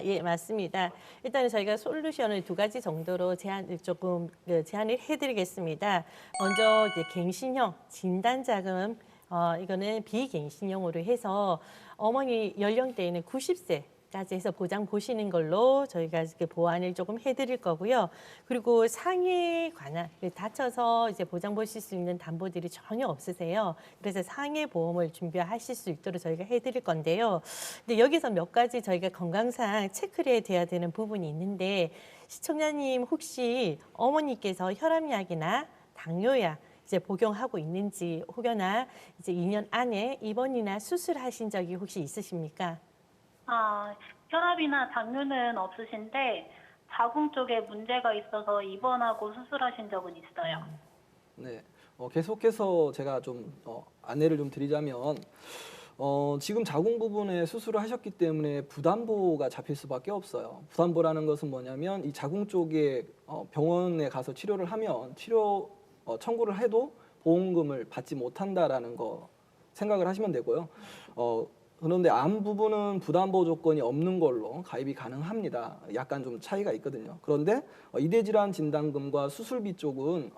예, 맞습니다. 일단은 저희가 솔루션을 2가지 정도로 제안을 해드리겠습니다. 먼저 이제 갱신형 진단자금, 이거는 비갱신형으로 해서 어머니 연령대에는 90세까지 해서 보장 보시는 걸로 저희가 보완을 조금 해드릴 거고요. 그리고 상해에 관한 다쳐서 이제 보장 보실 수 있는 담보들이 전혀 없으세요. 그래서 상해 보험을 준비하실 수 있도록 저희가 해드릴 건데요. 근데 여기서 몇 가지 저희가 건강상 체크를 해야 되는 부분이 있는데 시청자님 혹시 어머니께서 혈압약이나 당뇨약 이제 복용하고 있는지 혹여나 이제 2년 안에 입원이나 수술하신 적이 혹시 있으십니까? 혈압이나 당뇨는 없으신데 자궁 쪽에 문제가 있어서 입원하고 수술하신 적은 있어요. 네, 계속해서 제가 좀 안내를 좀 드리자면 지금 자궁 부분에 수술을 하셨기 때문에 부담보가 잡힐 수밖에 없어요. 부담보라는 것은 뭐냐면 이 자궁 쪽에 병원에 가서 치료를 하면 치료 청구를 해도 보험금을 받지 못한다라는 거 생각을 하시면 되고요. 그런데 암 부분은 부담보 조건이 없는 걸로 가입이 가능합니다. 약간 좀 차이가 있거든요. 그런데 이대질환 진단금과 수술비 쪽은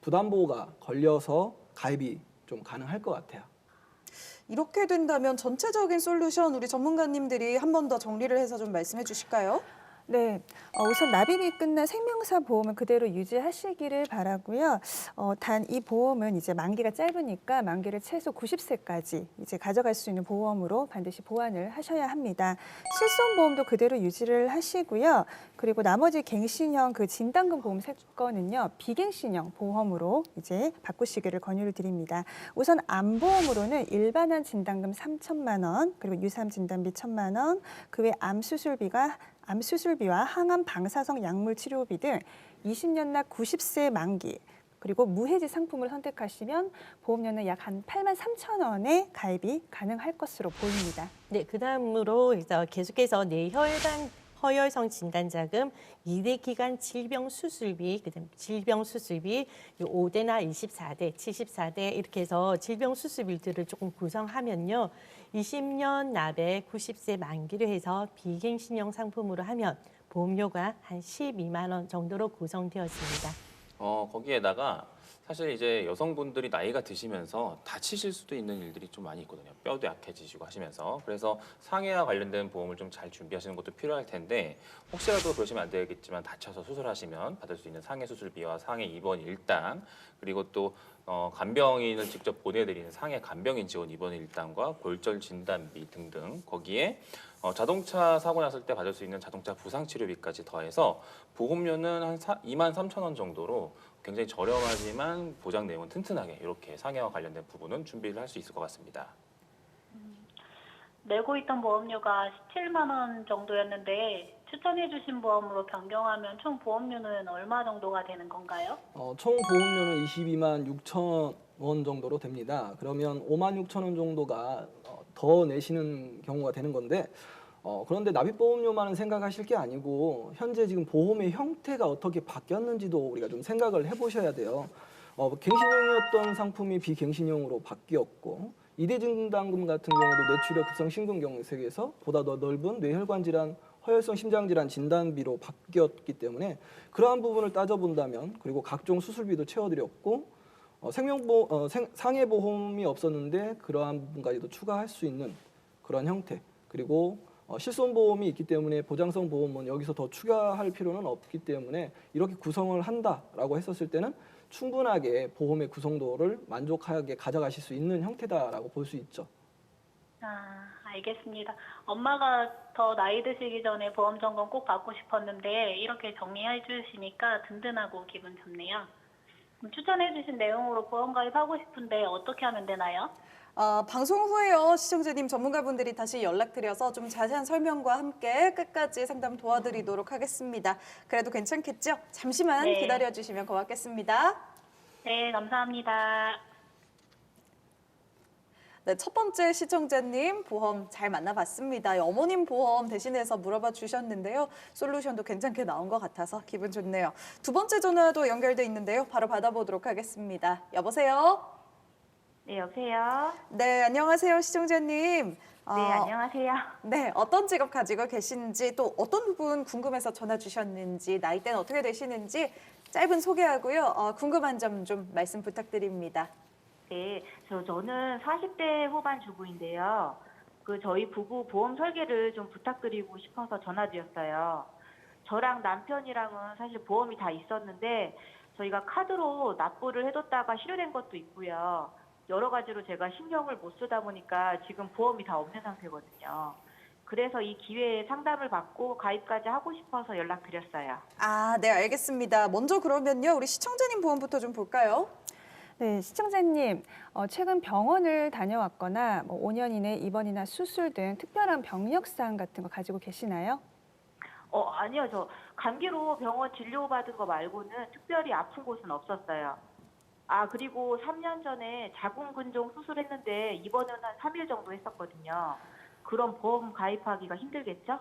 부담보가 걸려서 가입이 좀 가능할 것 같아요. 이렇게 된다면 전체적인 솔루션 우리 전문가님들이 한 번 더 정리를 해서 좀 말씀해 주실까요? 네, 우선 납입이 끝난 생명사 보험은 그대로 유지하시기를 바라고요. 단 이 보험은 이제 만기가 짧으니까 만기를 최소 90세까지 이제 가져갈 수 있는 보험으로 반드시 보완을 하셔야 합니다. 실손보험도 그대로 유지를 하시고요. 그리고 나머지 갱신형 그 진단금 보험 3건은요, 비갱신형 보험으로 이제 바꾸시기를 권유를 드립니다. 우선 암보험으로는 일반암 진단금 3천만 원, 그리고 유삼 진단비 1천만 원, 그 외 암 수술비와 항암 방사성 약물 치료비 등 20년 납 90세 만기, 그리고 무해지 상품을 선택하시면 보험료는 약 한 8만 3천 원에 가입이 가능할 것으로 보입니다. 네, 그다음으로 이제 계속해서 허혈성 진단자금, 2대 기간 질병 수술비, 그다음 질병 수술비 5대나 24대, 74대 이렇게 해서 질병 수술비들을 조금 구성하면요. 20년 납에 90세 만기로 해서 비갱신형 상품으로 하면 보험료가 한 12만 원 정도로 구성되었습니다. 거기에다가 사실 이제 여성분들이 나이가 드시면서 다치실 수도 있는 일들이 좀 많이 있거든요. 뼈도 약해지시고 하시면서. 그래서 상해와 관련된 보험을 좀 잘 준비하시는 것도 필요할 텐데 혹시라도 그러시면 안 되겠지만 다쳐서 수술하시면 받을 수 있는 상해 수술비와 상해 입원 일당, 그리고 또 간병인을 직접 보내드리는 상해 간병인 지원 입원 일당과 골절 진단비 등등, 거기에 자동차 사고 났을 때 받을 수 있는 자동차 부상 치료비까지 더해서 보험료는 한 2만 3천 원 정도로 굉장히 저렴하지만 보장 내용은 튼튼하게 이렇게 상해와 관련된 부분은 준비를 할 수 있을 것 같습니다. 내고 있던 보험료가 17만 원 정도였는데 추천해 주신 보험으로 변경하면 총 보험료는 얼마 정도가 되는 건가요? 총 보험료는 22만 6천 원 정도로 됩니다. 그러면 5만 6천 원 정도가 더 내시는 경우가 되는 건데, 그런데 납입보험료만은 생각하실 게 아니고 현재 지금 보험의 형태가 어떻게 바뀌었는지도 우리가 좀 생각을 해보셔야 돼요. 갱신형이었던 상품이 비갱신형으로 바뀌었고, 2대 진단금 같은 경우도 뇌출혈 급성 심근경색에서 보다 더 넓은 뇌혈관 질환, 허혈성 심장 질환 진단비로 바뀌었기 때문에 그러한 부분을 따져본다면, 그리고 각종 수술비도 채워드렸고 상해보험이 없었는데 그러한 부분까지도 추가할 수 있는 그런 형태, 그리고 실손보험이 있기 때문에 보장성 보험은 여기서 더 추가할 필요는 없기 때문에 이렇게 구성을 한다라고 했었을 때는 충분하게 보험의 구성도를 만족하게 가져가실 수 있는 형태다라고 볼 수 있죠. 알겠습니다. 엄마가 더 나이 드시기 전에 보험 점검 꼭 받고 싶었는데 이렇게 정리해 주시니까 든든하고 기분 좋네요. 그럼 추천해 주신 내용으로 보험 가입하고 싶은데 어떻게 하면 되나요? 방송 후에요, 시청자님 전문가분들이 다시 연락드려서 좀 자세한 설명과 함께 끝까지 상담 도와드리도록 하겠습니다. 그래도 괜찮겠죠? 잠시만 네. 기다려주시면 고맙겠습니다. 네, 감사합니다. 네, 첫 번째 시청자님 보험 잘 만나봤습니다. 어머님 보험 대신해서 물어봐 주셨는데요. 솔루션도 괜찮게 나온 것 같아서 기분 좋네요. 두 번째 전화도 연결돼 있는데요. 바로 받아보도록 하겠습니다. 여보세요? 네, 여보세요? 네, 안녕하세요, 시청자님. 네, 안녕하세요. 네, 어떤 직업 가지고 계신지, 또 어떤 부분 궁금해서 전화 주셨는지, 나이대는 어떻게 되시는지 짧은 소개하고요. 궁금한 점 좀 말씀 부탁드립니다. 네, 저는 40대 후반 주부인데요. 저희 부부 보험 설계를 좀 부탁드리고 싶어서 전화드렸어요. 저랑 남편이랑은 사실 보험이 다 있었는데 저희가 카드로 납부를 해뒀다가 실효된 것도 있고요. 여러 가지로 제가 신경을 못 쓰다 보니까 지금 보험이 다 없는 상태거든요. 그래서 이 기회에 상담을 받고 가입까지 하고 싶어서 연락드렸어요. 네, 알겠습니다. 먼저 그러면요, 우리 시청자님 보험부터 좀 볼까요? 네, 시청자님, 최근 병원을 다녀왔거나 5년 이내 입원이나 수술 등 특별한 병력사항 같은 거 가지고 계시나요? 아니요. 저 감기로 병원 진료받은 거 말고는 특별히 아픈 곳은 없었어요. 그리고 3년 전에 자궁근종 수술했는데 입원은 한 3일 정도 했었거든요. 그럼 보험 가입하기가 힘들겠죠?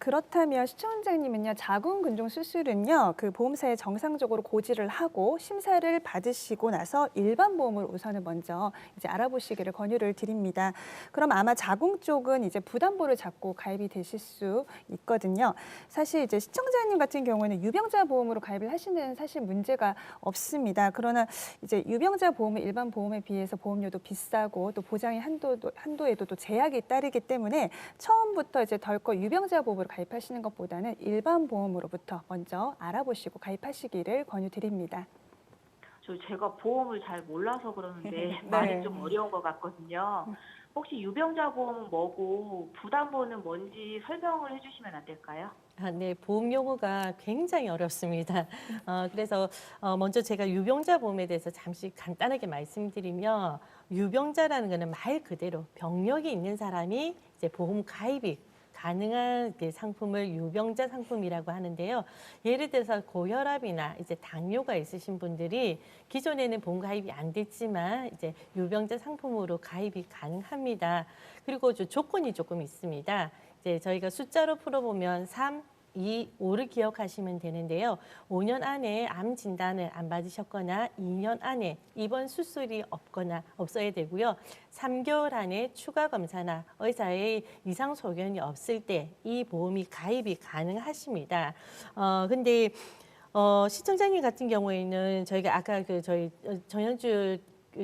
그렇다면 시청자님은요, 자궁근종 수술은요, 그 보험사에 정상적으로 고지를 하고 심사를 받으시고 나서 일반 보험을 우선은 먼저 이제 알아보시기를 권유를 드립니다. 그럼 아마 자궁 쪽은 이제 부담보를 잡고 가입이 되실 수 있거든요. 사실 이제 시청자님 같은 경우에는 유병자 보험으로 가입을 하시는 사실 문제가 없습니다. 그러나 이제 유병자 보험은 일반 보험에 비해서 보험료도 비싸고 또 보장의 한도에도 또 제약이 따르기 때문에 처음부터 이제 덜컥 유병자 보험 보험으로 가입하시는 것보다는 일반 보험으로부터 먼저 알아보시고 가입하시기를 권유드립니다. 제가 보험을 잘 몰라서 그러는데 네. 많이 좀 어려운 것 같거든요. 혹시 유병자 보험은 뭐고 부담보는 뭔지 설명을 해주시면 안 될까요? 네, 보험 용어가 굉장히 어렵습니다. 그래서 먼저 제가 유병자 보험에 대해서 잠시 간단하게 말씀드리면 유병자라는 것은 말 그대로 병력이 있는 사람이 이제 보험 가입이 가능한 상품을 유병자 상품이라고 하는데요. 예를 들어서 고혈압이나 이제 당뇨가 있으신 분들이 기존에는 보험 가입이 안 됐지만 이제 유병자 상품으로 가입이 가능합니다. 그리고 조건이 조금 있습니다. 이제 저희가 숫자로 풀어보면 3, 2, 5를 기억하시면 되는데요. 5년 안에 암 진단을 안 받으셨거나 2년 안에 입원 수술이 없어야 되고요. 3개월 안에 추가 검사나 의사의 이상 소견이 없을 때 이 보험이 가입이 가능하십니다. 근데 시청자님 같은 경우에는 저희가 아까 저희 정현주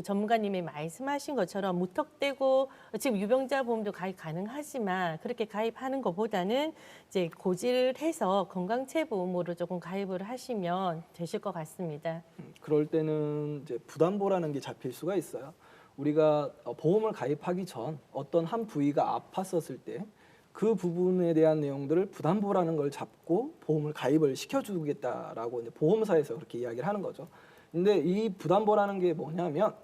전문가님이 말씀하신 것처럼 무턱대고 지금 유병자 보험도 가입 가능하지만 그렇게 가입하는 것보다는 이제 고지를 해서 건강체 보험으로 조금 가입을 하시면 되실 것 같습니다. 그럴 때는 이제 부담보라는 게 잡힐 수가 있어요. 우리가 보험을 가입하기 전 어떤 한 부위가 아팠었을 때 그 부분에 대한 내용들을 부담보라는 걸 잡고 보험을 가입을 시켜주겠다라고 이제 보험사에서 그렇게 이야기를 하는 거죠. 근데 이 부담보라는 게 뭐냐면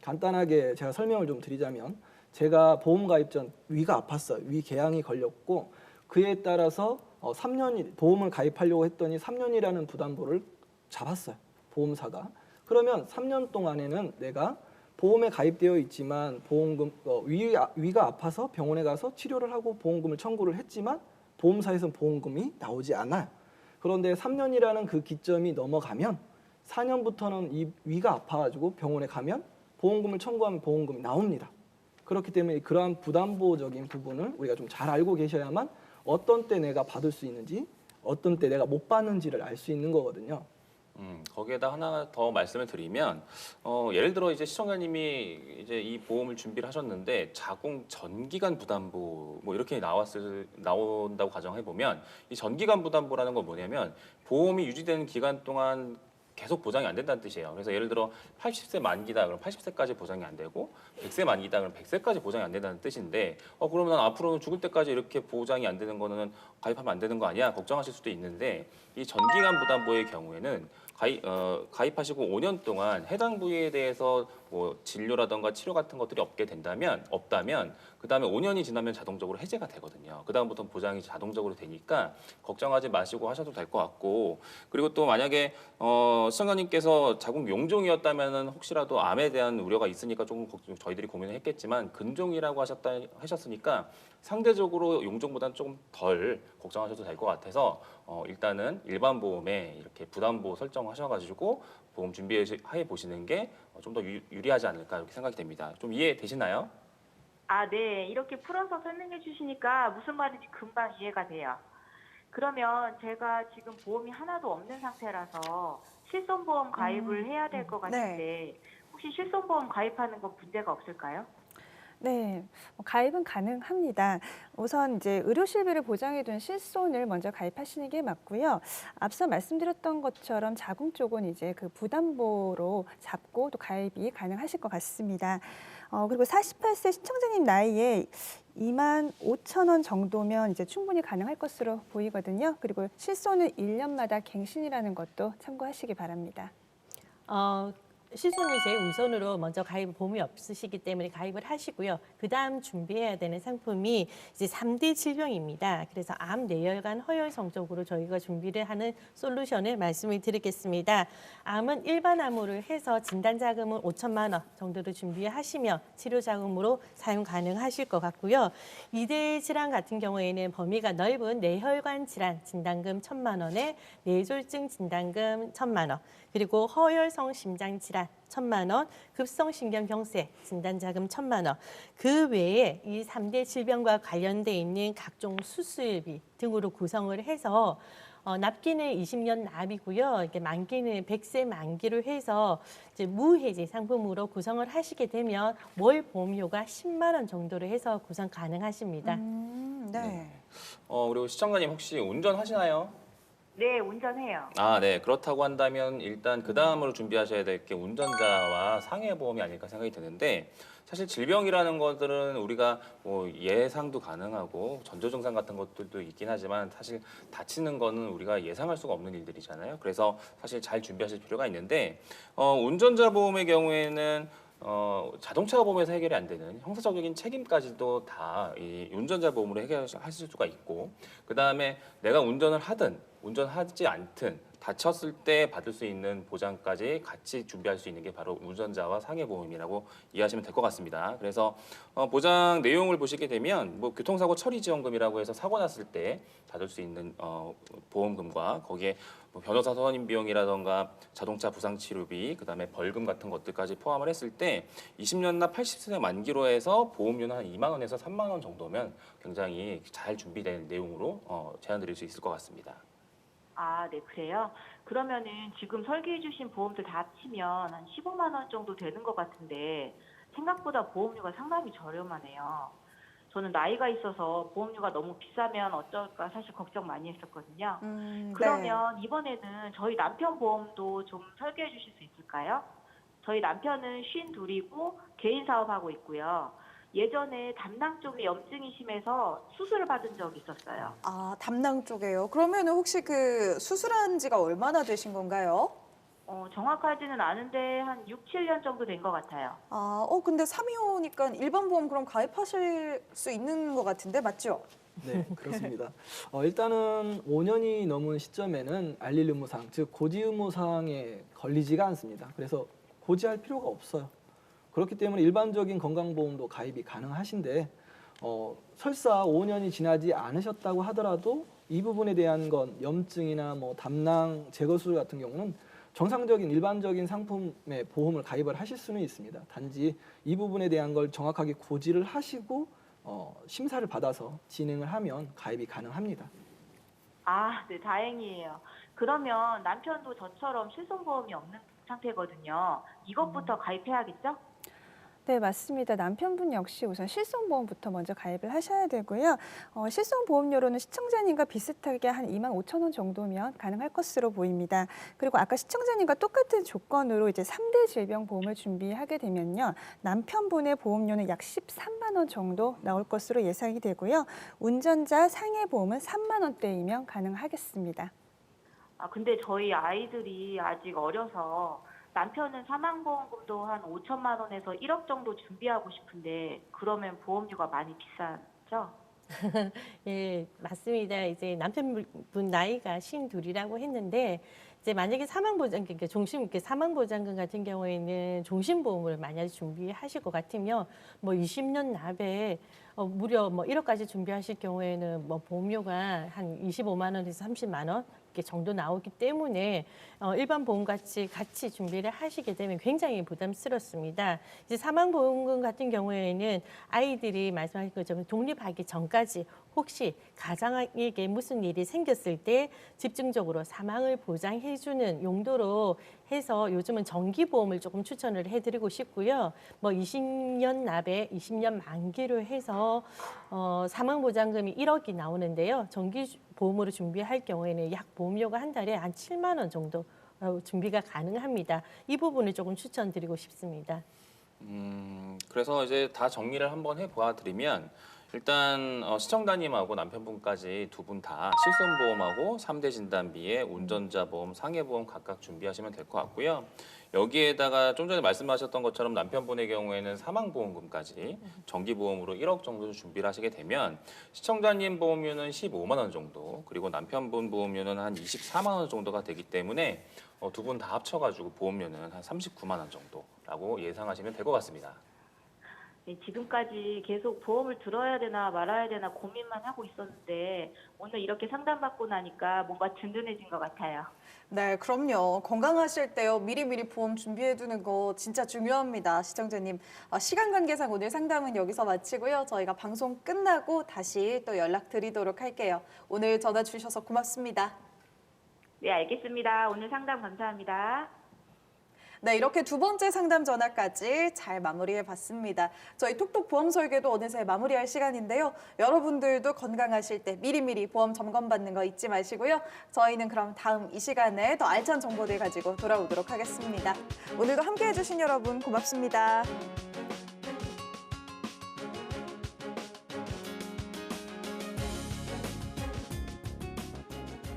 간단하게 제가 설명을 좀 드리자면 제가 보험 가입 전 위가 아팠어요. 위 궤양이 걸렸고 그에 따라서 3년 보험을 가입하려고 했더니 3년이라는 부담보를 잡았어요. 보험사가. 그러면 3년 동안에는 내가 보험에 가입되어 있지만 보험금 위가 아파서 병원에 가서 치료를 하고 보험금을 청구를 했지만 보험사에서는 보험금이 나오지 않아요. 그런데 3년이라는 그 기점이 넘어가면 4년부터는 이 위가 아파가지고 병원에 가면 보험금을 청구하면 보험금이 나옵니다. 그렇기 때문에 그러한 부담보적인 부분을 우리가 좀 잘 알고 계셔야만 어떤 때 내가 받을 수 있는지 어떤 때 내가 못 받는지를 알 수 있는 거거든요. 거기에다 하나 더 말씀을 드리면 예를 들어 이제 시청자님이 이제 이 보험을 준비를 하셨는데 자궁 전기간 부담보 뭐 이렇게 나온다고 가정해 보면 이 전기간 부담보라는 건 뭐냐면 보험이 유지되는 기간 동안 계속 보장이 안 된다는 뜻이에요. 그래서 예를 들어 80세 만기다 그럼 80세까지 보장이 안 되고 100세 만기다 그럼 100세까지 보장이 안 된다는 뜻인데 그러면 난 앞으로는 죽을 때까지 이렇게 보장이 안 되는 거는 가입하면 안 되는 거 아니야? 걱정하실 수도 있는데 이 전기간 부담보의 경우에는 가입하시고 5년 동안 해당 부위에 대해서 뭐 진료라던가 치료 같은 것들이 없다면 그다음에 5년이 지나면 자동적으로 해제가 되거든요. 그다음부터는 보장이 자동적으로 되니까 걱정하지 마시고 하셔도 될 것 같고 그리고 또 만약에 시청자님께서 자궁 용종이었다면은 혹시라도 암에 대한 우려가 있으니까 조금 저희들이 고민을 했겠지만 근종이라고 하셨으니까 상대적으로 용종보다는 조금 덜 걱정하셔도 될 것 같아서 일단은 일반 보험에 이렇게 부담보 설정하셔가지고 보험 준비해 보시는 게 좀 더 유리하지 않을까 이렇게 생각이 됩니다. 좀 이해되시나요? 네. 이렇게 풀어서 설명해 주시니까 무슨 말인지 금방 이해가 돼요. 그러면 제가 지금 보험이 하나도 없는 상태라서 실손보험 가입을 해야 될 것 같은데 혹시 실손보험 가입하는 건 문제가 없을까요? 네, 가입은 가능합니다. 우선 이제 의료실비를 보장해둔 실손을 먼저 가입하시는 게 맞고요. 앞서 말씀드렸던 것처럼 자궁 쪽은 이제 그 부담보로 잡고 또 가입이 가능하실 것 같습니다. 그리고 48세 시청자님 나이에 25,000원 정도면 이제 충분히 가능할 것으로 보이거든요. 그리고 실손은 1년마다 갱신이라는 것도 참고하시기 바랍니다. 실손이 제일 우선으로 먼저 보험이 없으시기 때문에 가입을 하시고요. 그다음 준비해야 되는 상품이 이제 3대 질병입니다. 그래서 암, 뇌혈관, 허혈성 쪽으로 저희가 준비를 하는 솔루션을 말씀을 드리겠습니다. 암은 일반 암으로 해서 진단 자금은 5천만 원 정도로 준비하시면 치료 자금으로 사용 가능하실 것 같고요. 2대 질환 같은 경우에는 범위가 넓은 뇌혈관 질환 진단금 1,000만 원에 뇌졸중 진단금 1,000만 원, 그리고 허혈성 심장 질환 1,000만 원, 급성신경병세 진단자금 1,000만 원. 그 외에 이 3대 질병과 관련돼 있는 각종 수술비 등으로 구성을 해서 납기는 20년 납이고요. 이렇게 만기는 100세 만기로 해서 이제 무해지 상품으로 구성을 하시게 되면 월 보험료가 10만 원 정도로 해서 구성 가능하십니다. 네. 그리고 시청자님 혹시 운전하시나요? 네, 운전해요. 아, 네. 그렇다고 한다면 일단 그 다음으로 준비하셔야 될 게 운전자와 상해보험이 아닐까 생각이 드는데 사실 질병이라는 것들은 우리가 뭐 예상도 가능하고 전조 증상 같은 것들도 있긴 하지만 사실 다치는 거는 우리가 예상할 수가 없는 일들이잖아요. 그래서 사실 잘 준비하실 필요가 있는데 운전자 보험의 경우에는 자동차 보험에서 해결이 안 되는 형사적인 책임까지도 다 이 운전자 보험으로 해결하실 수가 있고, 그 다음에 내가 운전을 하든 운전하지 않든 다쳤을 때 받을 수 있는 보장까지 같이 준비할 수 있는 게 바로 운전자와 상해보험이라고 이해하시면 될 것 같습니다. 그래서 보장 내용을 보시게 되면 뭐 교통사고 처리 지원금이라고 해서 사고 났을 때 받을 수 있는 보험금과 거기에 뭐 변호사 선임 비용이라던가 자동차 부상 치료비, 그다음에 벌금 같은 것들까지 포함을 했을 때 20년 납 80세 만기로 해서 보험료는 한 2만 원에서 3만 원 정도면 굉장히 잘 준비된 내용으로 제안 드릴 수 있을 것 같습니다. 아, 네, 그래요? 그러면은 지금 설계해 주신 보험들 다 합치면 한 15만 원 정도 되는 것 같은데 생각보다 보험료가 상당히 저렴하네요. 저는 나이가 있어서 보험료가 너무 비싸면 어쩔까 사실 걱정 많이 했었거든요. 그러면 이번에는 저희 남편 보험도 좀 설계해 주실 수 있을까요? 저희 남편은 52이고 개인 사업하고 있고요. 예전에 담낭 쪽에 염증이 심해서 수술을 받은 적이 있었어요. 아, 담낭 쪽에요. 그러면 혹시 그 수술한 지가 얼마나 되신 건가요? 정확하지는 않은데 한 6, 7년 정도 된 것 같아요. 아, 근데 325니까 일반 보험 그럼 가입하실 수 있는 것 같은데 맞죠? 네, 그렇습니다. 일단은 5년이 넘은 시점에는 알릴 의무사항, 즉 고지 의무사항에 걸리지가 않습니다. 그래서 고지할 필요가 없어요. 그렇기 때문에 일반적인 건강보험도 가입이 가능하신데 설사 5년이 지나지 않으셨다고 하더라도 이 부분에 대한 건 염증이나 뭐 담낭 제거 수술 같은 경우는 정상적인 일반적인 상품의 보험을 가입을 하실 수는 있습니다. 단지 이 부분에 대한 걸 정확하게 고지를 하시고 심사를 받아서 진행을 하면 가입이 가능합니다. 아, 네, 다행이에요. 그러면 남편도 저처럼 실손보험이 없는 상태거든요. 이것부터 가입해야겠죠? 네, 맞습니다. 남편분 역시 우선 실손보험부터 먼저 가입을 하셔야 되고요. 실손보험료로는 시청자님과 비슷하게 한 2만 5천 원 정도면 가능할 것으로 보입니다. 그리고 아까 시청자님과 똑같은 조건으로 이제 3대 질병보험을 준비하게 되면요. 남편분의 보험료는 약 13만 원 정도 나올 것으로 예상이 되고요. 운전자 상해보험은 3만 원대이면 가능하겠습니다. 아, 근데 저희 아이들이 아직 어려서 남편은 사망보험금도 한 5천만 원에서 1억 정도 준비하고 싶은데 그러면 보험료가 많이 비싸죠? 예, 맞습니다. 이제 남편분 나이가 52이라고 했는데 이제 만약에 사망보장, 그러니까 사망보장금 같은 경우에는 종신보험을 만약에 준비하실 것 같으면 뭐 20년 납에 무려 뭐 1억까지 준비하실 경우에는 뭐 보험료가 한 25만 원에서 30만 원 정도 나오기 때문에 일반 보험 같이 준비를 하시게 되면 굉장히 부담스럽습니다. 이제 사망보험금 같은 경우에는 아이들이 말씀하신 것처럼 독립하기 전까지 혹시 가장에게 무슨 일이 생겼을 때 집중적으로 사망을 보장해주는 용도로 해서 요즘은 정기보험을 조금 추천을 해드리고 싶고요. 뭐 20년 납에 20년 만기로 해서 사망보장금이 1억이 나오는데요. 정기보험으로 준비할 경우에는 약 보험료가 한 달에 한 7만 원 정도 준비가 가능합니다. 이 부분을 조금 추천드리고 싶습니다. 그래서 이제 다 정리를 한번 해보아드리면 일단 시청자님하고 남편분까지 두 분 다 실손보험하고 3대 진단비에 운전자보험, 상해보험 각각 준비하시면 될 것 같고요. 여기에다가 좀 전에 말씀하셨던 것처럼 남편분의 경우에는 사망보험금까지 정기보험으로 1억 정도 준비를 하시게 되면 시청자님 보험료는 15만 원 정도, 그리고 남편분 보험료는 한 24만 원 정도가 되기 때문에 두 분 다 합쳐가지고 보험료는 한 39만 원 정도라고 예상하시면 될 것 같습니다. 네, 지금까지 계속 보험을 들어야 되나 말아야 되나 고민만 하고 있었는데 오늘 이렇게 상담받고 나니까 뭔가 든든해진 것 같아요. 네, 그럼요. 건강하실 때요. 미리미리 보험 준비해두는 거 진짜 중요합니다. 시청자님, 시간 관계상 오늘 상담은 여기서 마치고요. 저희가 방송 끝나고 다시 또 연락드리도록 할게요. 오늘 전화 주셔서 고맙습니다. 네, 알겠습니다. 오늘 상담 감사합니다. 네, 이렇게 두 번째 상담 전화까지 잘 마무리해 봤습니다. 저희 톡톡 보험 설계도 어느새 마무리할 시간인데요. 여러분들도 건강하실 때 미리미리 보험 점검 받는 거 잊지 마시고요. 저희는 그럼 다음 이 시간에 더 알찬 정보들 가지고 돌아오도록 하겠습니다. 오늘도 함께해 주신 여러분 고맙습니다.